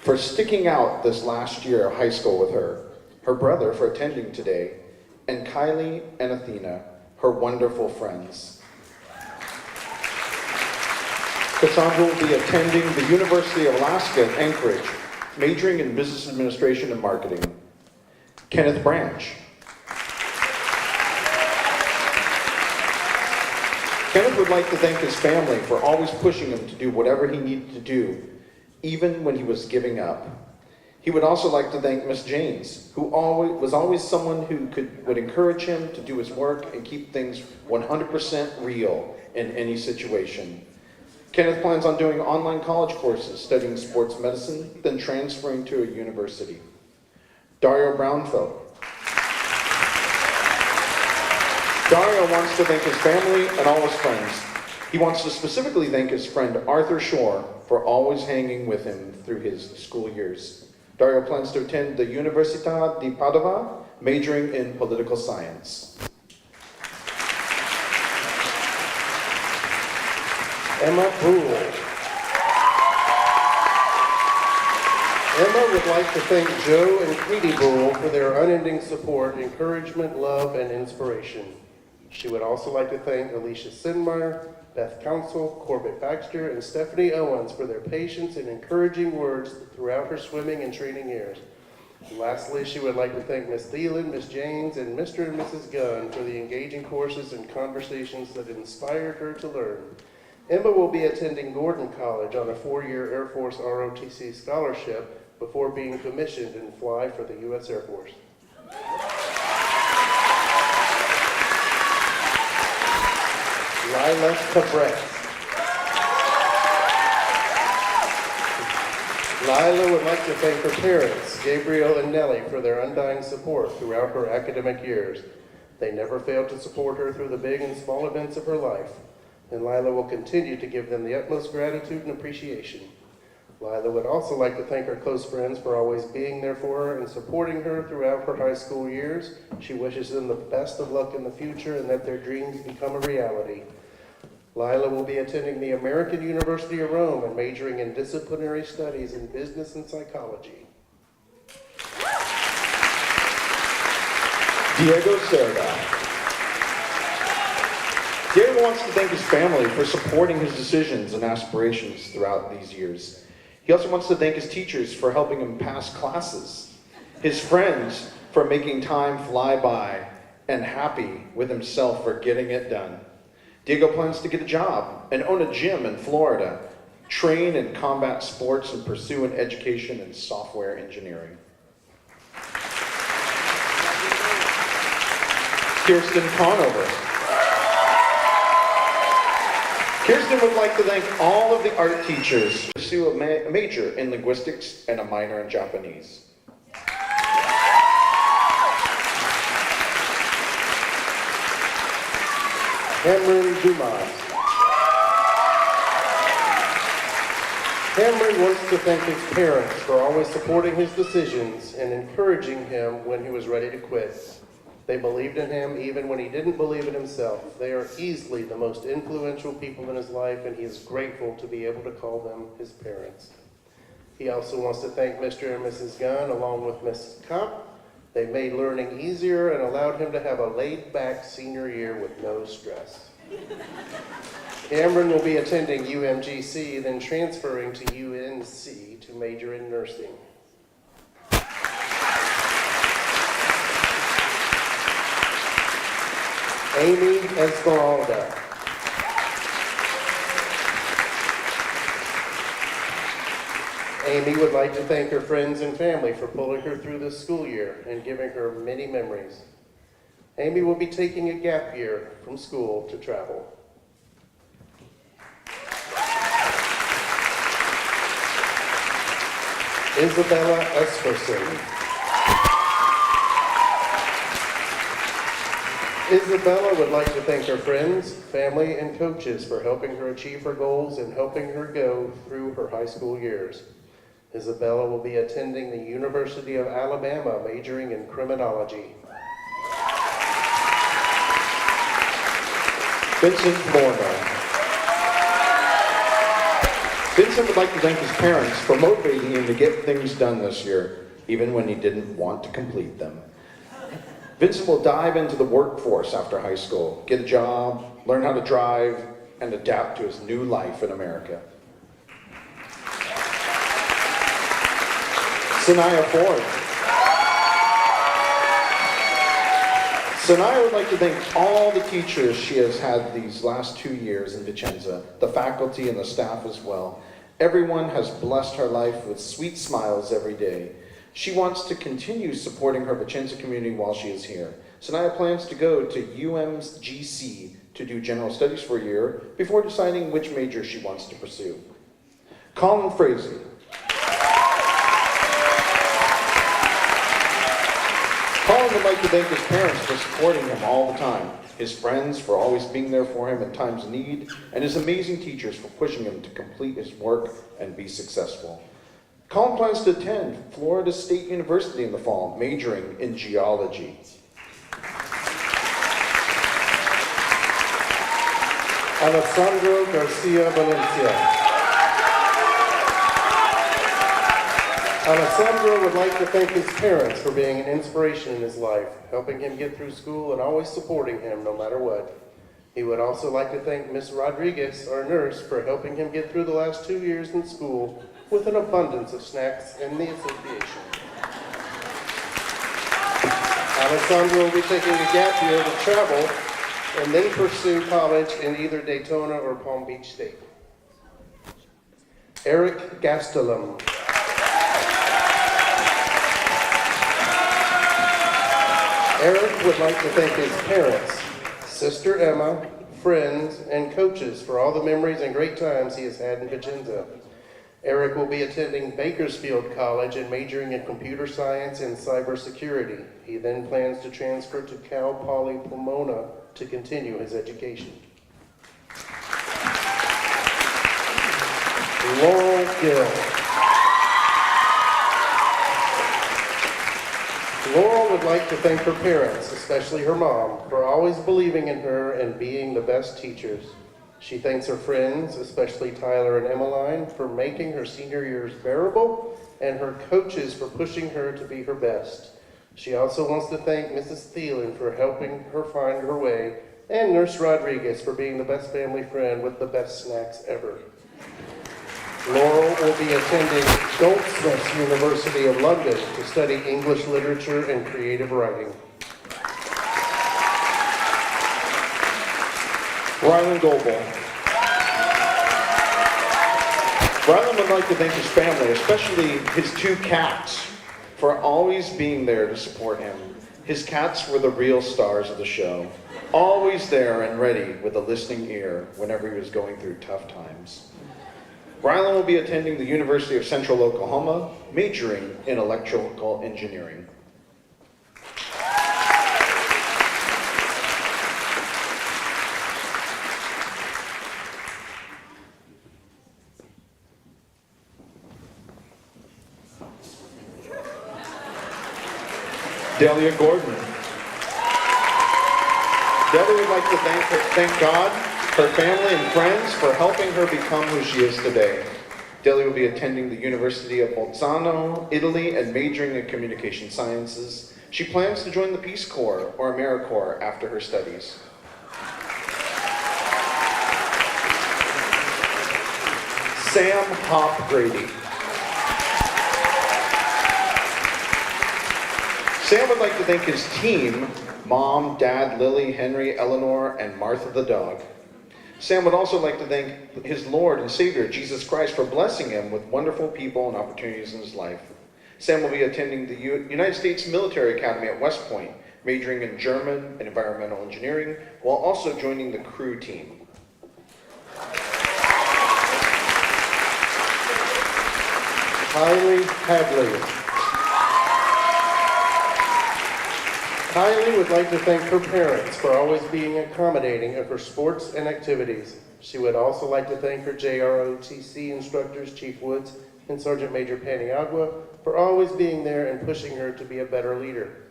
for sticking out this last year of high school with her brother for attending today, and Kylie and Athena, her wonderful friends. Cassandra will be attending the University of Alaska at Anchorage, majoring in business administration and marketing. Kenneth Branch. Kenneth would like to thank his family for always pushing him to do whatever he needed to do, even when he was giving up. He would also like to thank Miss James, who was always someone who would encourage him to do his work and keep things 100% real in any situation. Kenneth plans on doing online college courses, studying sports medicine, then transferring to a university. Dario Brownfeld. Dario wants to thank his family and all his friends. He wants to specifically thank his friend Arthur Shore for always hanging with him through his school years. Dario plans to attend the Università di Padova, majoring in political science. Emma Brule. Emma would like to thank Joe and Katie Brule for their unending support, encouragement, love, and inspiration. She would also like to thank Alicia Sinmeyer, Beth Council, Corbett Baxter, and Stephanie Owens for their patience and encouraging words throughout her swimming and training years. Lastly, she would like to thank Miss Thielen, Miss James, and Mr. and Mrs. Gunn for the engaging courses and conversations that inspired her to learn. Emma will be attending Gordon College on a 4-year Air Force ROTC scholarship, before being commissioned and fly for the U.S. Air Force. Lila Cabret. Lila would like to thank her parents, Gabriel and Nellie, for their undying support throughout her academic years. They never failed to support her through the big and small events of her life, and Lila will continue to give them the utmost gratitude and appreciation. Lila would also like to thank her close friends for always being there for her and supporting her throughout her high school years. She wishes them the best of luck in the future and that their dreams become a reality. Lila will be attending the American University of Rome and majoring in disciplinary studies in business and psychology. Diego Cerda. Diego wants to thank his family for supporting his decisions and aspirations throughout these years. He also wants to thank his teachers for helping him pass classes, his friends for making time fly by, and happy with himself for getting it done. Diego plans to get a job and own a gym in Florida, train in combat sports, and pursue an education in software engineering. Kirsten Conover. Kirsten would like to thank all of the art teachers who pursue a major in linguistics and a minor in Japanese. Cameron Dumas. Cameron wants to thank his parents for always supporting his decisions and encouraging him when he was ready to quit. They believed in him even when he didn't believe in himself. They are easily the most influential people in his life, and he is grateful to be able to call them his parents. He also wants to thank Mr. and Mrs. Gunn along with Mrs. Kopp. They made learning easier and allowed him to have a laid-back senior year with no stress. Cameron will be attending UMGC, then transferring to UNC to major in nursing. Amy Esmeralda. Amy would like to thank her friends and family for pulling her through this school year and giving her many memories. Amy will be taking a gap year from school to travel. Isabella Esperson. Isabella would like to thank her friends, family, and coaches for helping her achieve her goals and helping her go through her high school years. Isabella will be attending the University of Alabama, majoring in criminology. Vincent Lorna. Vincent would like to thank his parents for motivating him to get things done this year, even when he didn't want to complete them. Vincent will dive into the workforce after high school, get a job, learn how to drive, and adapt to his new life in America. Sanaya Ford. Sanaya would like to thank all the teachers she has had these last 2 years in Vicenza, the faculty and the staff as well. Everyone has blessed her life with sweet smiles every day. She wants to continue supporting her Vicenza community while she is here. Sanaya plans to go to UMGC to do general studies for a year before deciding which major she wants to pursue. Colin Frazee. Colin would like to thank his parents for supporting him all the time, his friends for always being there for him in times of need, and his amazing teachers for pushing him to complete his work and be successful. Colin plans to attend Florida State University in the fall, majoring in geology. Alessandro Garcia Valencia. Alessandro would like to thank his parents for being an inspiration in his life, helping him get through school and always supporting him no matter what. He would also like to thank Miss Rodriguez, our nurse, for helping him get through the last 2 years in school with an abundance of snacks and the association. Alessandro will be taking a gap year to travel and then pursue college in either Daytona or Palm Beach State. Eric Gastelum. Eric would like to thank his parents, sister Emma, friends, and coaches for all the memories and great times he has had in Vicenza. Eric will be attending Bakersfield College and majoring in computer science and cybersecurity. He then plans to transfer to Cal Poly Pomona to continue his education. Laurel Gill. Laurel would like to thank her parents, especially her mom, for always believing in her and being the best teachers. She thanks her friends, especially Tyler and Emmeline, for making her senior years bearable, and her coaches for pushing her to be her best. She also wants to thank Mrs. Thielen for helping her find her way, and Nurse Rodriguez for being the best family friend with the best snacks ever. Laurel will be attending Goldsmiths University of London to study English literature and creative writing. Rylan Goebel. Rylan would like to thank his family, especially his 2 cats, for always being there to support him. His cats were the real stars of the show, always there and ready with a listening ear whenever he was going through tough times. Rylan will be attending the University of Central Oklahoma, majoring in electrical engineering. Delia Gordon. Delia would like to thank God, her family, and friends for helping her become who she is today. Delia will be attending the University of Bolzano, Italy, and majoring in communication sciences. She plans to join the Peace Corps or AmeriCorps after her studies. Sam Hop Grady. Sam would like to thank his team, Mom, Dad, Lily, Henry, Eleanor, and Martha the dog. Sam would also like to thank his Lord and Savior, Jesus Christ, for blessing him with wonderful people and opportunities in his life. Sam will be attending the United States Military Academy at West Point, majoring in German and environmental engineering, while also joining the crew team. Kylie Hadley. Kylie would like to thank her parents for always being accommodating of her sports and activities. She would also like to thank her JROTC instructors, Chief Woods and Sergeant Major Paniagua, for always being there and pushing her to be a better leader.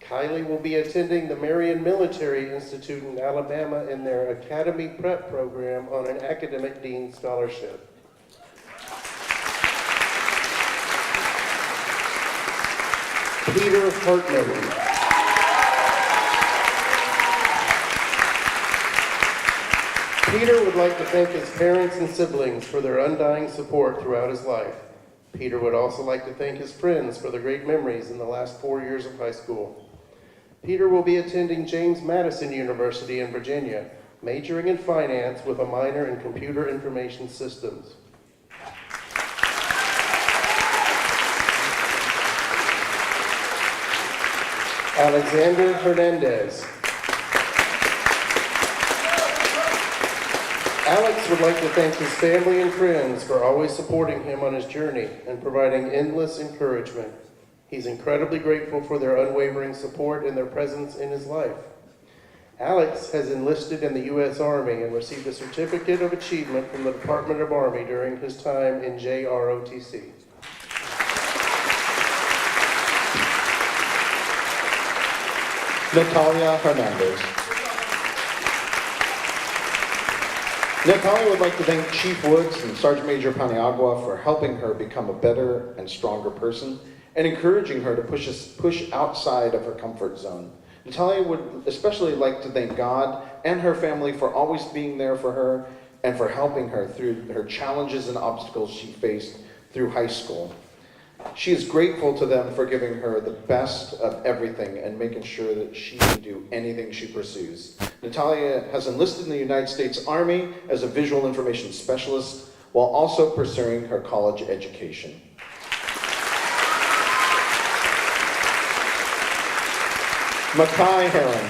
Kylie will be attending the Marion Military Institute in Alabama in their Academy Prep program on an Academic Dean Scholarship. Peter Hartman. Peter would like to thank his parents and siblings for their undying support throughout his life. Peter would also like to thank his friends for the great memories in the last 4 years of high school. Peter will be attending James Madison University in Virginia, majoring in finance with a minor in computer information systems. Alexander Hernandez. Alex would like to thank his family and friends for always supporting him on his journey and providing endless encouragement. He's incredibly grateful for their unwavering support and their presence in his life. Alex has enlisted in the U.S. Army and received a certificate of achievement from the Department of Army during his time in JROTC. Natalia Hernandez. Natalia would like to thank Chief Woods and Sergeant Major Paniagua for helping her become a better and stronger person and encouraging her to push outside of her comfort zone. Natalia would especially like to thank God and her family for always being there for her and for helping her through her challenges and obstacles she faced through high school. She is grateful to them for giving her the best of everything and making sure that she can do anything she pursues. Natalia has enlisted in the United States Army as a visual information specialist while also pursuing her college education. Mackay Heron.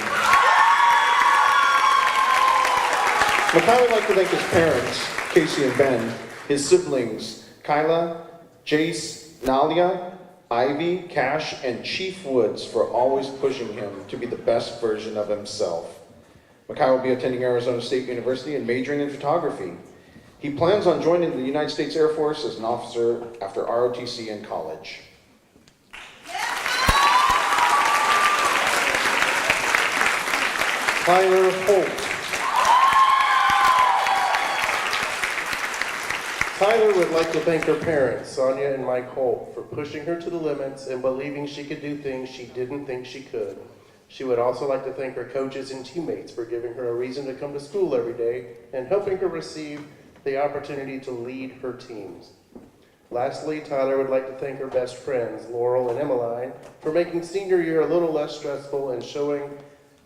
Mackay would like to thank his parents, Casey and Ben, his siblings, Kyla, Jace, Nalia, Ivy, Cash, and Chief Woods for always pushing him to be the best version of himself. Mackay will be attending Arizona State University and majoring in photography. He plans on joining the United States Air Force as an officer after ROTC in college. Tyler Holt. Tyler would like to thank her parents, Sonia and Mike Holt, for pushing her to the limits and believing she could do things she didn't think she could. She would also like to thank her coaches and teammates for giving her a reason to come to school every day and helping her receive the opportunity to lead her teams. Lastly, Tyler would like to thank her best friends, Laurel and Emmeline, for making senior year a little less stressful and showing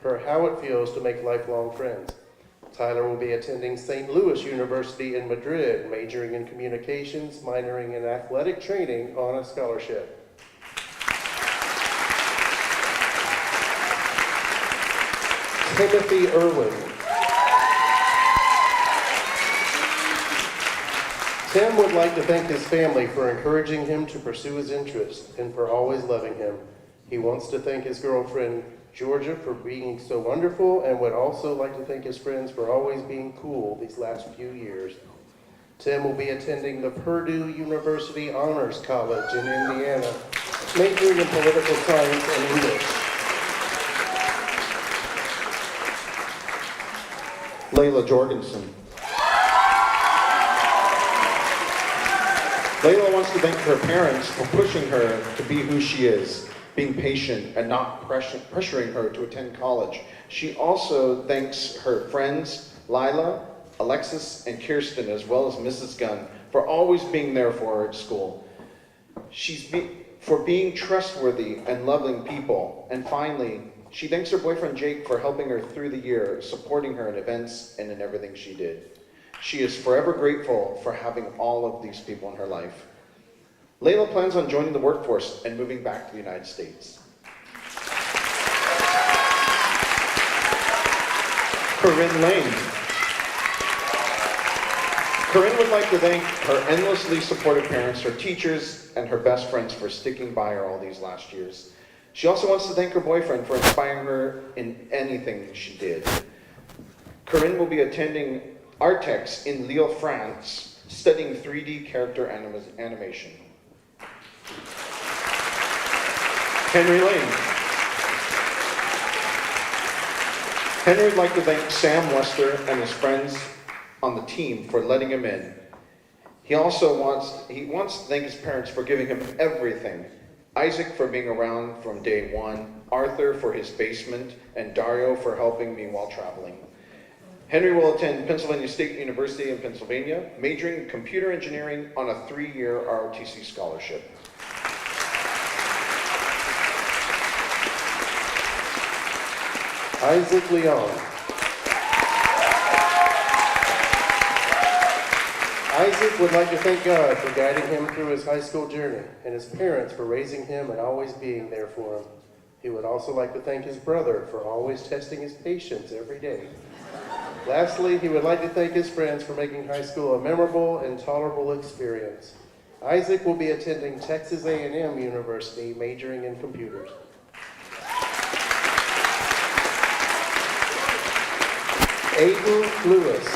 her how it feels to make lifelong friends. Tyler will be attending St. Louis University in Madrid, majoring in communications, minoring in athletic training on a scholarship. Timothy Irwin. Tim would like to thank his family for encouraging him to pursue his interests and for always loving him. He wants to thank his girlfriend, Georgia, for being so wonderful, and would also like to thank his friends for always being cool these last few years. Tim will be attending the Purdue University Honors College in Indiana, majoring in political science and English. Layla Jorgensen. Layla wants to thank her parents for pushing her to be who she is, being patient and not pressuring her to attend college. She also thanks her friends, Lila, Alexis, and Kirsten, as well as Mrs. Gunn, for always being there for her at school. For being trustworthy and loving people. And finally, she thanks her boyfriend Jake for helping her through the year, supporting her in events and in everything she did. She is forever grateful for having all of these people in her life. Layla plans on joining the workforce and moving back to the United States. Corinne Lane. Corinne would like to thank her endlessly supportive parents, her teachers, and her best friends for sticking by her all these last years. She also wants to thank her boyfriend for inspiring her in anything she did. Corinne will be attending Artex in Lille, France, studying 3D character animation. Henry Lane. Henry would like to thank Sam Wester and his friends on the team for letting him in. He wants to thank his parents for giving him everything. Isaac for being around from day one, Arthur for his basement, and Dario for helping me while traveling. Henry will attend Pennsylvania State University in Pennsylvania, majoring in computer engineering on a 3-year ROTC scholarship. Isaac Leon. Isaac would like to thank God for guiding him through his high school journey and his parents for raising him and always being there for him. He would also like to thank his brother for always testing his patience every day. Lastly, he would like to thank his friends for making high school a memorable and tolerable experience. Isaac will be attending Texas A&M University, majoring in computers. Aiden Lewis.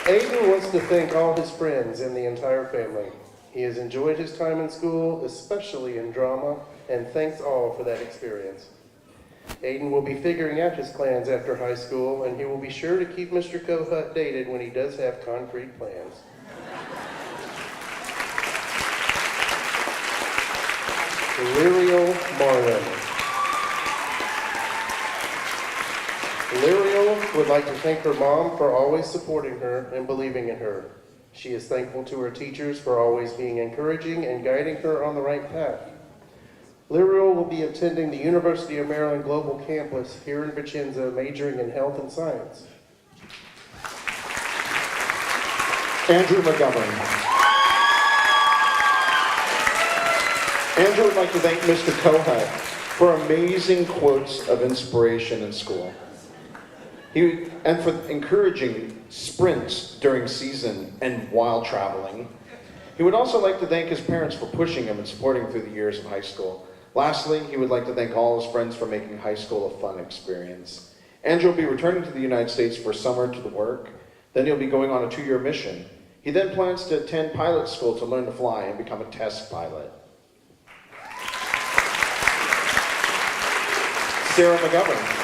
Aiden wants to thank all his friends and the entire family. He has enjoyed his time in school, especially in drama, and thanks all for that experience. Aiden will be figuring out his plans after high school, and he will be sure to keep Mr. Koch updated when he does have concrete plans. Lyriel Marlin. Lyriel would like to thank her mom for always supporting her and believing in her. She is thankful to her teachers for always being encouraging and guiding her on the right path. Lyriel will be attending the University of Maryland Global Campus here in Vicenza, majoring in health and science. Andrew Montgomery. Andrew would like to thank Mr. Kohut for amazing quotes of inspiration in school. And for encouraging sprints during season and while traveling. He would also like to thank his parents for pushing him and supporting him through the years of high school. Lastly, he would like to thank all his friends for making high school a fun experience. Andrew will be returning to the United States for summer to work. Then he'll be going on a 2-year mission. He then plans to attend pilot school to learn to fly and become a test pilot. Sarah McGovern.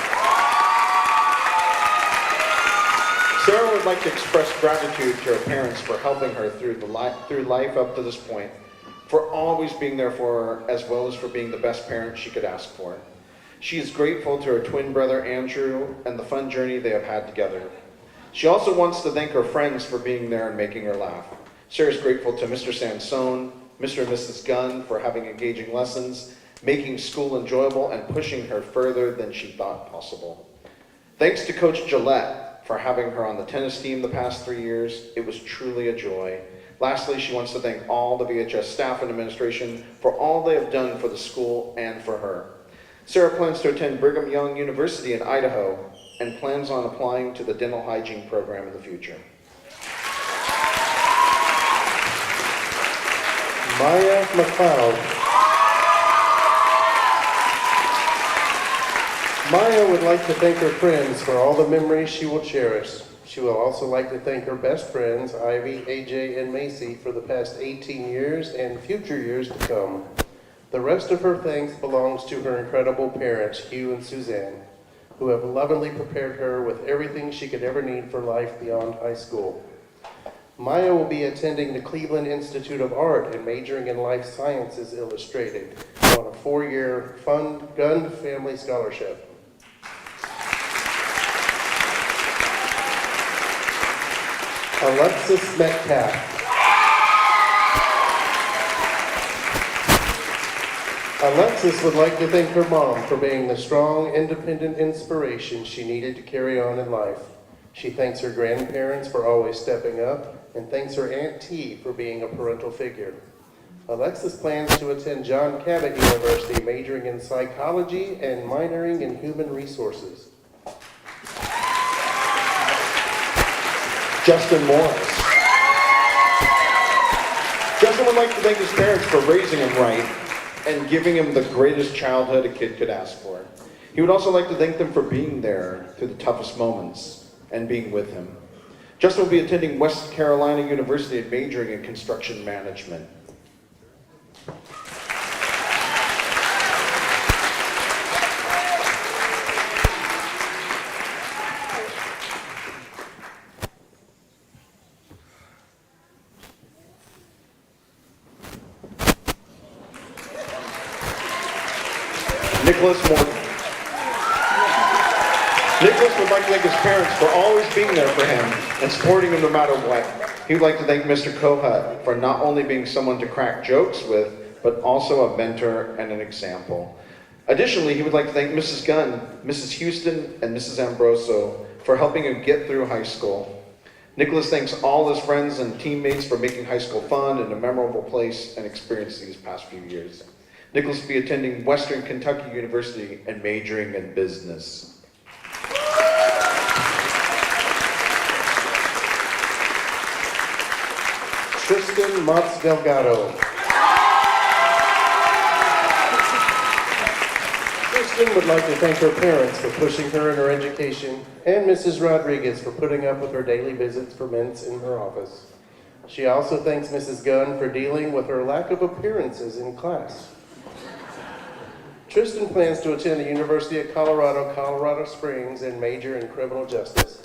Sarah would like to express gratitude to her parents for helping her through life up to this point, for always being there for her, as well as for being the best parent she could ask for. She is grateful to her twin brother Andrew and the fun journey they have had together. She also wants to thank her friends for being there and making her laugh. Sarah is grateful to Mr. Sansone, Mr. and Mrs. Gunn for having engaging lessons, making school enjoyable, and pushing her further than she thought possible. Thanks to Coach Gillette for having her on the tennis team the past 3 years. It was truly a joy. Lastly, she wants to thank all the VHS staff and administration for all they have done for the school and for her. Sarah plans to attend Brigham Young University in Idaho and plans on applying to the dental hygiene program in the future. Maya McLeod. Maya would like to thank her friends for all the memories she will cherish. She will also like to thank her best friends, Ivy, AJ, and Macy, for the past 18 years and future years to come. The rest of her thanks belongs to her incredible parents, Hugh and Suzanne, who have lovingly prepared her with everything she could ever need for life beyond high school. Maya will be attending the Cleveland Institute of Art and majoring in Life Sciences Illustrated on a 4-year Gunn Family Scholarship. Alexis Metcalf. Alexis would like to thank her mom for being the strong, independent inspiration she needed to carry on in life. She thanks her grandparents for always stepping up and thanks her Aunt T for being a parental figure. Alexis plans to attend John Cabot University, majoring in psychology and minoring in human resources. Justin Morris. Justin would like to thank his parents for raising him right and giving him the greatest childhood a kid could ask for. He would also like to thank them for being there through the toughest moments and being with him. Justin will be attending West Carolina University and majoring in construction management. Nicholas Morgan. Nicholas would like to thank his parents for always being there for him and supporting him no matter what. He would like to thank Mr. Kohut for not only being someone to crack jokes with, but also a mentor and an example. Additionally, he would like to thank Mrs. Gunn, Mrs. Houston, and Mrs. Ambroso for helping him get through high school. Nicholas thanks all his friends and teammates for making high school fun and a memorable place and experience these past few years. Nicholas will be attending Western Kentucky University and majoring in business. Tristan Motz Delgado. Tristan would like to thank her parents for pushing her in her education and Mrs. Rodriguez for putting up with her daily visits for minutes in her office. She also thanks Mrs. Gunn for dealing with her lack of appearances in class. Tristan plans to attend the University of Colorado, Colorado Springs and major in criminal justice.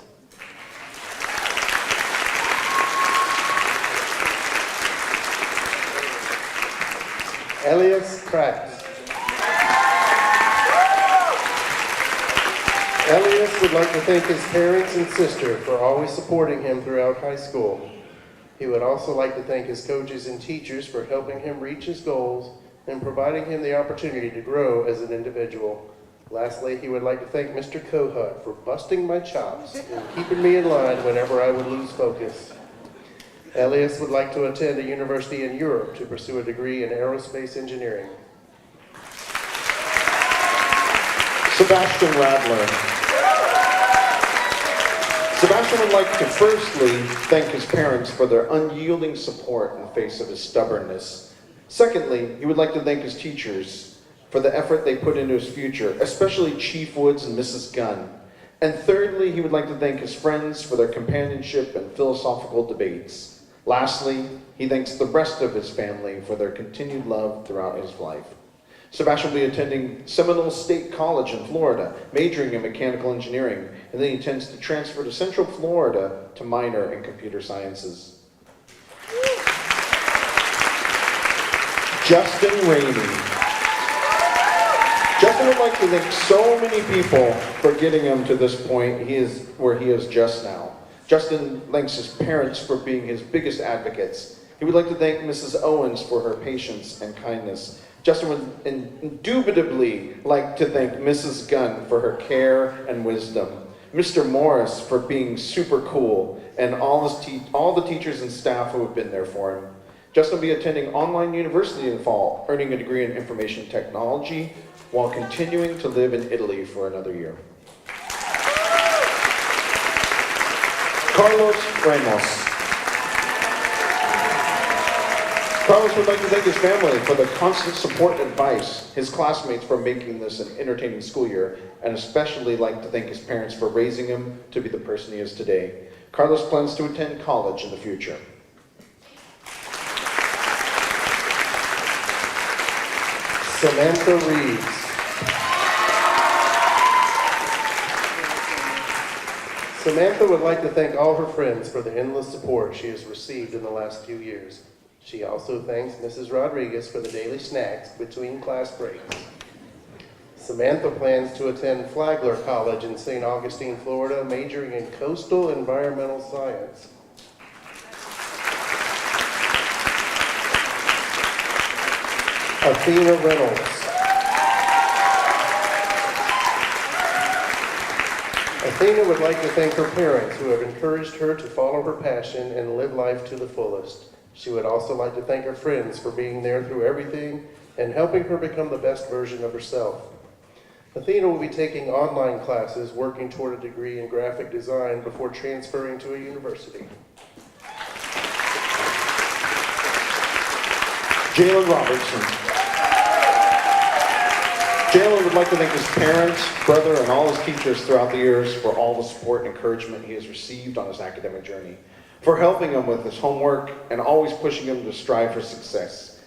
Elias Kratz. Elias would like to thank his parents and sister for always supporting him throughout high school. He would also like to thank his coaches and teachers for helping him reach his goals and providing him the opportunity to grow as an individual. Lastly, he would like to thank Mr. Kohut for busting my chops and keeping me in line whenever I would lose focus. Elias would like to attend a university in Europe to pursue a degree in aerospace engineering. Sebastian Radler. Sebastian would like to firstly thank his parents for their unyielding support in the face of his stubbornness. Secondly, he would like to thank his teachers for the effort they put into his future, especially Chief Woods and Mrs. Gunn. And thirdly, he would like to thank his friends for their companionship and philosophical debates. Lastly, he thanks the rest of his family for their continued love throughout his life. Sebastian will be attending Seminole State College in Florida, majoring in mechanical engineering, and then he intends to transfer to Central Florida to minor in computer sciences. Justin Rainey. Justin would like to thank so many people for getting him to this point where he is just now. Justin thanks his parents for being his biggest advocates. He would like to thank Mrs. Owens for her patience and kindness. Justin would indubitably like to thank Mrs. Gunn for her care and wisdom, Mr. Morris for being super cool, and all the teachers and staff who have been there for him. Justin will be attending online university in the fall, earning a degree in information technology, while continuing to live in Italy for another year. Carlos Ramos. Carlos would like to thank his family for the constant support and advice, his classmates for making this an entertaining school year, and especially like to thank his parents for raising him to be the person he is today. Carlos plans to attend college in the future. Samantha Reeves. Samantha would like to thank all her friends for the endless support she has received in the last few years. She also thanks Mrs. Rodriguez for the daily snacks between class breaks. Samantha plans to attend Flagler College in St. Augustine, Florida, majoring in coastal environmental science. Athena Reynolds. Athena would like to thank her parents who have encouraged her to follow her passion and live life to the fullest. She would also like to thank her friends for being there through everything and helping her become the best version of herself. Athena will be taking online classes, working toward a degree in graphic design before transferring to a university. Jalen Robertson. Jalen would like to thank his parents, brother, and all his teachers throughout the years for all the support and encouragement he has received on his academic journey, for helping him with his homework and always pushing him to strive for success.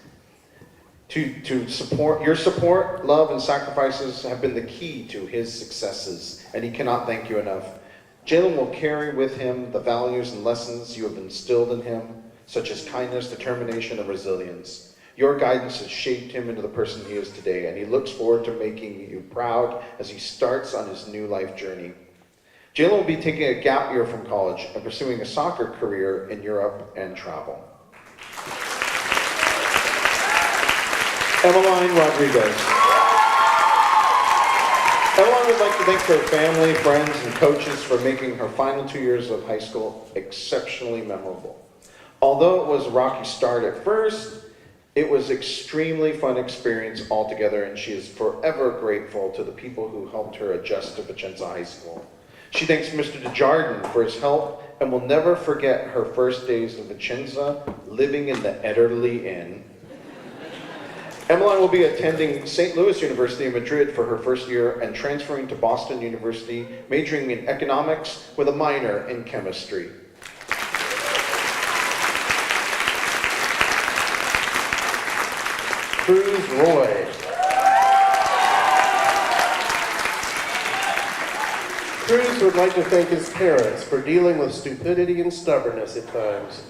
Your support, love, and sacrifices have been the key to his successes, and he cannot thank you enough. Jalen will carry with him the values and lessons you have instilled in him, such as kindness, determination, and resilience. Your guidance has shaped him into the person he is today, and he looks forward to making you proud as he starts on his new life journey. Jalen will be taking a gap year from college and pursuing a soccer career in Europe and travel. Emmeline Rodriguez. Emmeline would like to thank her family, friends, and coaches for making her final 2 years of high school exceptionally memorable. Although it was a rocky start at first, it was an extremely fun experience altogether, and she is forever grateful to the people who helped her adjust to Vicenza High School. She thanks Mr. Desjardins for his help and will never forget her first days in Vicenza, living in the Ederly Inn. Emmeline will be attending St. Louis University in Madrid for her first year and transferring to Boston University, majoring in economics with a minor in chemistry. Cruz Roy. Cruz would like to thank his parents for dealing with stupidity and stubbornness at times.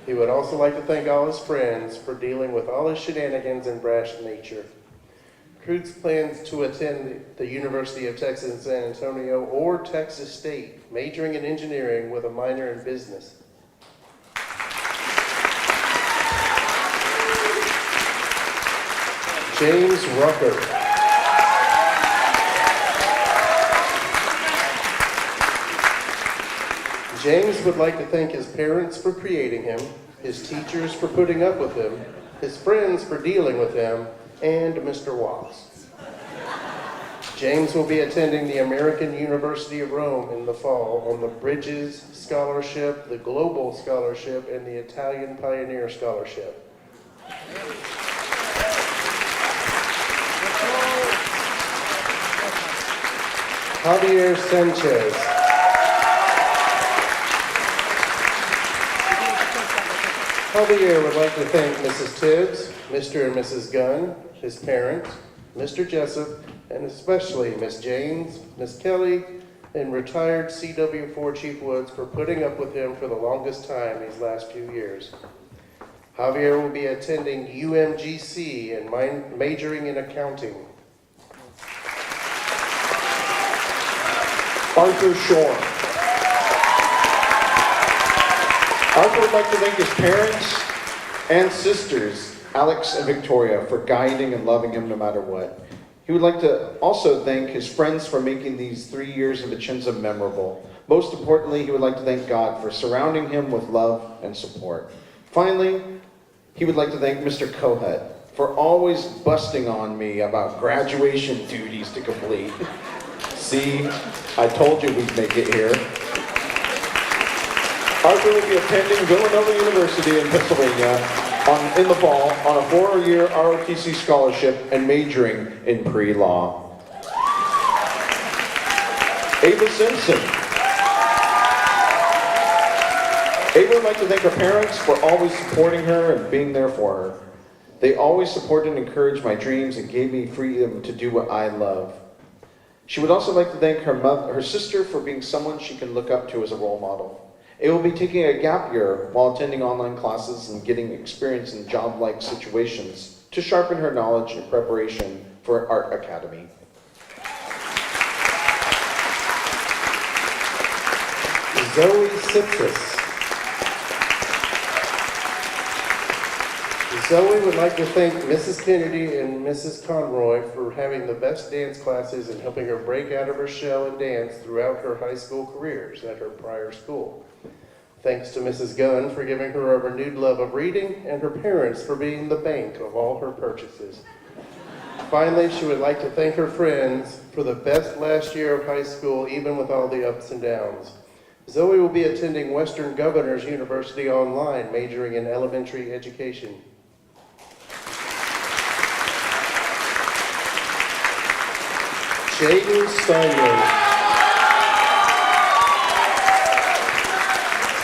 He would also like to thank all his friends for dealing with all his shenanigans and brash nature. Cruz plans to attend the University of Texas in San Antonio or Texas State, majoring in engineering with a minor in business. James Rucker. James would like to thank his parents for creating him, his teachers for putting up with him, his friends for dealing with him, and Mr. Watts. James will be attending the American University of Rome in the fall on the Bridges Scholarship, the Global Scholarship, and the Italian Pioneer Scholarship. Javier Sanchez. Javier would like to thank Mrs. Tibbs, Mr. and Mrs. Gunn, his parents, Mr. Jessup, and especially Miss James, Miss Kelly, and retired CW4 Chief Woods for putting up with him for the longest time these last few years. Javier will be attending UMGC and majoring in accounting. Arthur Shore. Arthur would like to thank his parents and sisters, Alex and Victoria, for guiding and loving him no matter what. He would like to also thank his friends for making these 3 years of Vicenza memorable. Most importantly, he would like to thank God for surrounding him with love and support. Finally, he would like to thank Mr. Kohut for always busting on me about graduation duties to complete. See, I told you we'd make it here. Arthur will be attending Villanova University in Pennsylvania in the fall on a 4-year ROTC scholarship and majoring in pre-law. Ava Simpson. Ava would like to thank her parents for always supporting her and being there for her. They always supported and encouraged my dreams and gave me freedom to do what I love. She would also like to thank her sister for being someone she can look up to as a role model. Ava will be taking a gap year while attending online classes and getting experience in job-like situations to sharpen her knowledge in preparation for Art Academy. Zoe Sipsis. Zoe would like to thank Mrs. Kennedy and Mrs. Conroy for having the best dance classes and helping her break out of her shell and dance throughout her high school careers at her prior school. Thanks to Mrs. Gunn for giving her a renewed love of reading and her parents for being the bank of all her purchases. Finally, she would like to thank her friends for the best last year of high school, even with all the ups and downs. Zoe will be attending Western Governors University online, majoring in elementary education. Jaden Steinman.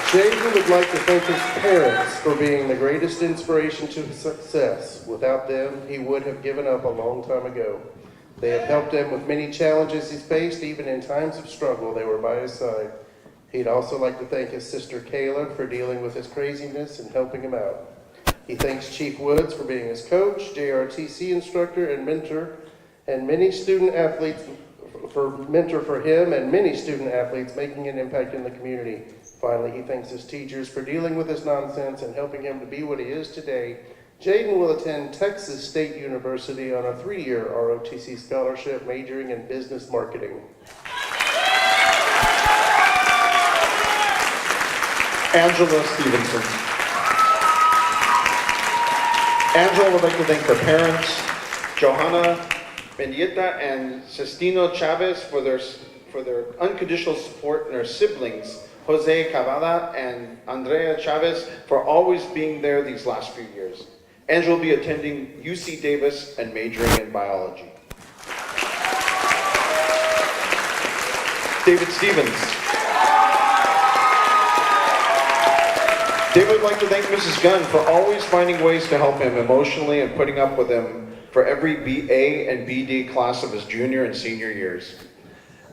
Jaden would like to thank his parents for being the greatest inspiration to his success. Without them, he would have given up a long time ago. They have helped him with many challenges he's faced. Even in times of struggle, they were by his side. He'd also like to thank his sister Kayla for dealing with his craziness and helping him out. He thanks Chief Woods for being his coach, JRTC instructor, and mentor, and many student athletes for him and many student athletes making an impact in the community. Finally, he thanks his teachers for dealing with his nonsense and helping him to be what he is today. Jaden will attend Texas State University on a 3-year ROTC scholarship majoring in business marketing. Angela Stevenson. Angela would like to thank her parents, Johanna Mendieta and Sestino Chavez, for their unconditional support, and her siblings, Jose Cavada and Andrea Chavez, for always being there these last few years. Angela will be attending UC Davis and majoring in biology. David Stevens. David would like to thank Mrs. Gunn for always finding ways to help him emotionally and putting up with him for every BA and BD class of his junior and senior years.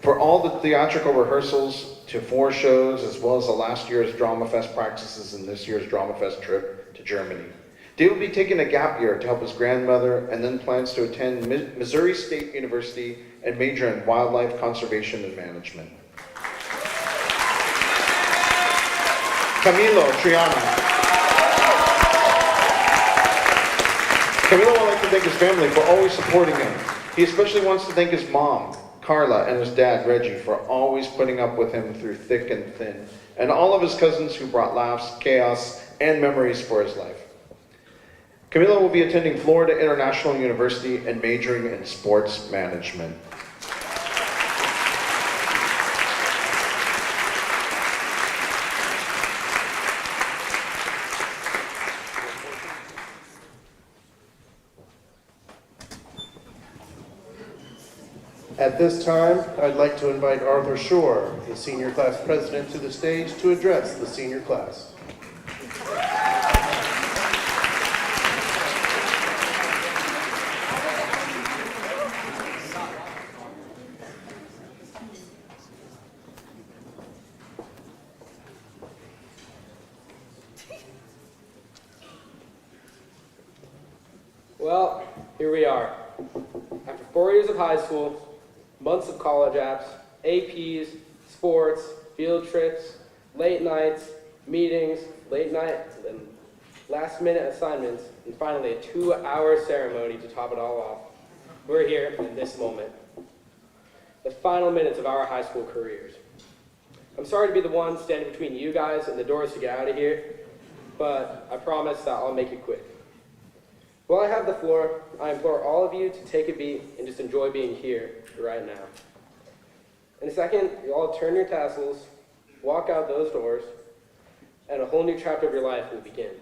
For all the theatrical rehearsals to 4 shows, as well as the last year's Drama Fest practices and this year's Drama Fest trip to Germany. David will be taking a gap year to help his grandmother and then plans to attend Missouri State University and major in wildlife conservation and management. Camilo Triana. Camilo would like to thank his family for always supporting him. He especially wants to thank his mom, Carla, and his dad, Reggie, for always putting up with him through thick and thin. and all of his cousins who brought laughs, chaos, and memories for his life. Camilo will be attending Florida International University and majoring in sports management. At this time, I'd like to invite Arthur Shore, the senior class president, to the stage to address the senior class. Well, here we are. After 4 years of high school, months of college apps, APs, sports, field trips, late nights, meetings, late night, and last-minute assignments, and finally a 2-hour ceremony to top it all off. We're here in this moment, the final minutes of our high school careers. I'm sorry to be the one standing between you guys and the doors to get out of here, but I promise that I'll make it quick. While I have the floor, I implore all of you to take a beat and just enjoy being here right now. In a second, you all turn your tassels, walk out those doors, and a whole new chapter of your life will begin.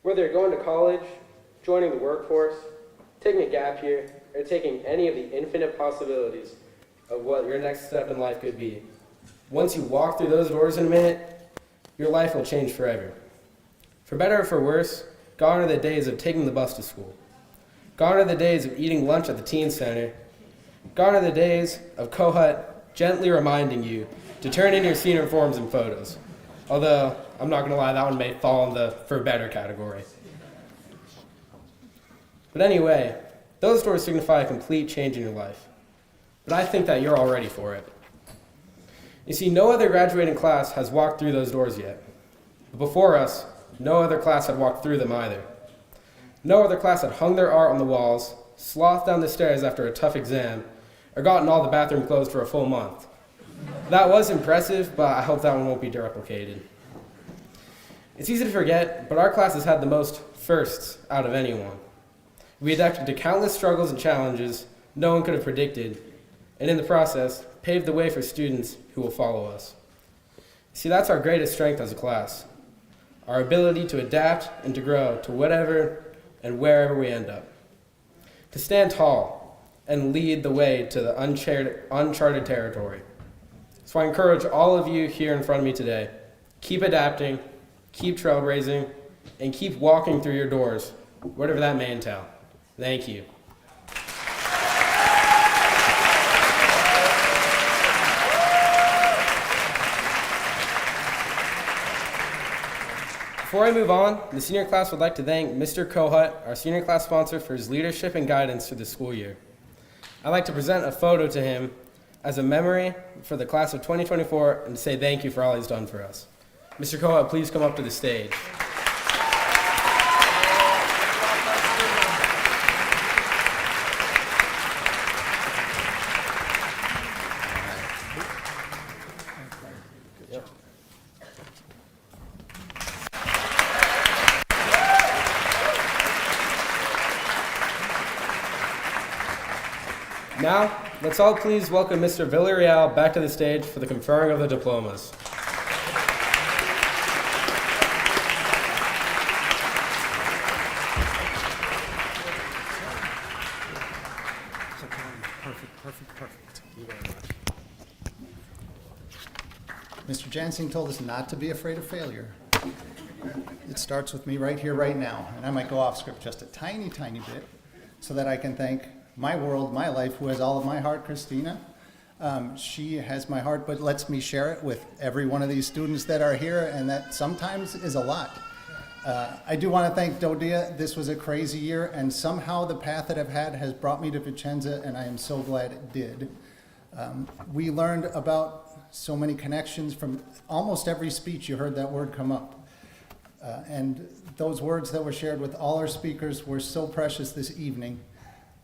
Whether you're going to college, joining the workforce, taking a gap year, or taking any of the infinite possibilities of what your next step in life could be, once you walk through those doors in a minute, your life will change forever. For better or for worse, gone are the days of taking the bus to school. Gone are the days of eating lunch at the teen center. Gone are the days of Kohut gently reminding you to turn in your senior forms and photos. Although, I'm not going to lie, that one may fall in the for better category. But anyway, those doors signify a complete change in your life. But I think that you're all ready for it. You see, no other graduating class has walked through those doors yet. But before us, no other class had walked through them either. No other class had hung their art on the walls, slothed down the stairs after a tough exam, or gotten all the bathroom closed for a full month. That was impressive, but I hope that one won't be replicated. It's easy to forget, but our class has had the most firsts out of anyone. We adapted to countless struggles and challenges no one could have predicted, and in the process, paved the way for students who will follow us. See, that's our greatest strength as a class. Our ability to adapt and to grow to whatever and wherever we end up. To stand tall and lead the way to the uncharted territory. So I encourage all of you here in front of me today, keep adapting, keep trailblazing, and keep walking through your doors, whatever that may entail. Thank you. Before I move on, the senior class would like to thank Mr. Kohut, our senior class sponsor, for his leadership and guidance through the school year. I'd like to present a photo to him as a memory for the class of 2024 and to say thank you for all he's done for us. Mr. Kohut, please come up to the stage. Now, let's all please welcome Mr. Villarreal back to the stage for the conferring of the diplomas. Perfect. Thank you very much. Mr. Jansing told us not to be afraid of failure. It starts with me right here, right now, and I might go off script just a tiny bit so that I can thank my world, my life, who has all of my heart, Christina. She has my heart, but lets me share it with every one of these students that are here, and that sometimes is a lot. I do want to thank Dodia. This was a crazy year, and somehow the path that I've had has brought me to Vicenza, and I am so glad it did. We learned about so many connections from almost every speech. You heard that word come up. And those words that were shared with all our speakers were so precious this evening.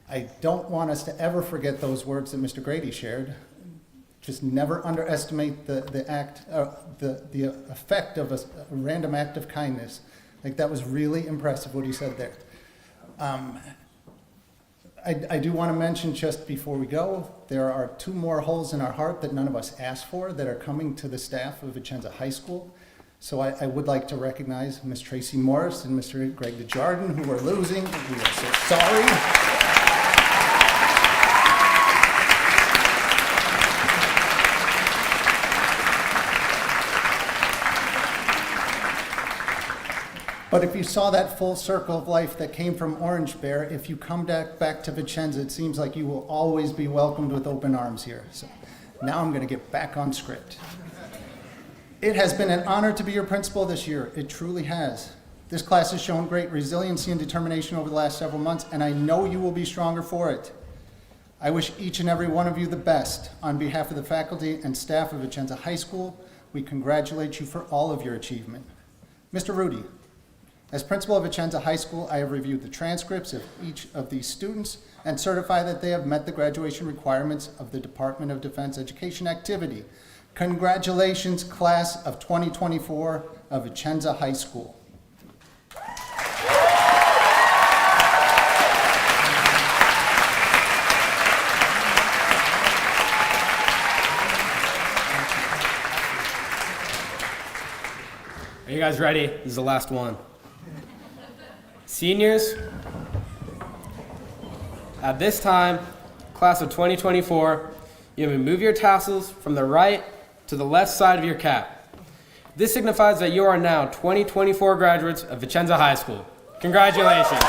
I don't want us to ever forget those words that Mr. Grady shared. just never underestimate the effect of a random act of kindness. Like, that was really impressive what he said there. I do want to mention, just before we go, there are 2 more holes in our heart that none of us asked for that are coming to the staff of Vicenza High School. So I would like to recognize Ms. Tracy Morris and Mr. Greg DeJardin, who are losing. We are so sorry. But if you saw that full circle of life that came from Orange Bear, if you come back to Vicenza, it seems like you will always be welcomed with open arms here. So now I'm going to get back on script. It has been an honor to be your principal this year. It truly has. This class has shown great resiliency and determination over the last several months, and I know you will be stronger for it. I wish each and every one of you the best. On behalf of the faculty and staff of Vicenza High School, we congratulate you for all of your achievement. Mr. Rudy, as principal of Vicenza High School, I have reviewed the transcripts of each of these students and certify that they have met the graduation requirements of the Department of Defense Education activity. Congratulations, class of 2024 of Vicenza High School. Are you guys ready? This is the last one. Seniors, at this time, class of 2024, you may move your tassels from the right to the left side of your cap. This signifies that you are now 2024 graduates of Vicenza High School. Congratulations.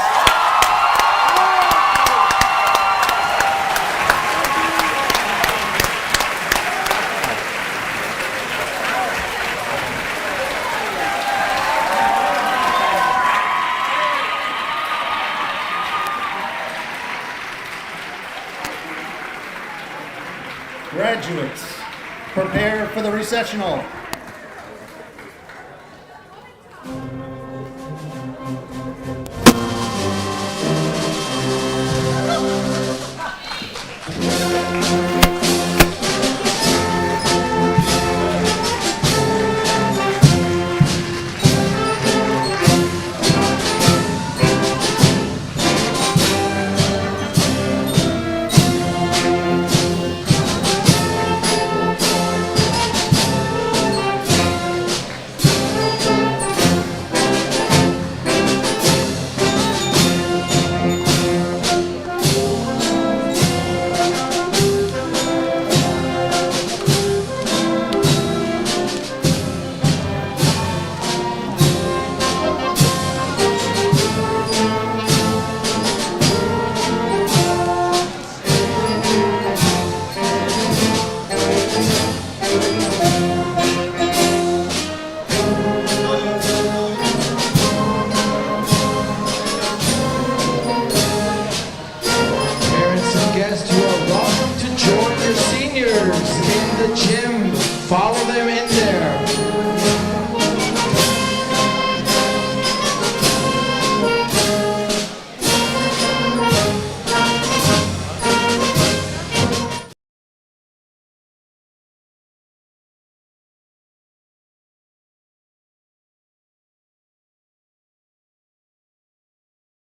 Graduates, prepare for the recessional.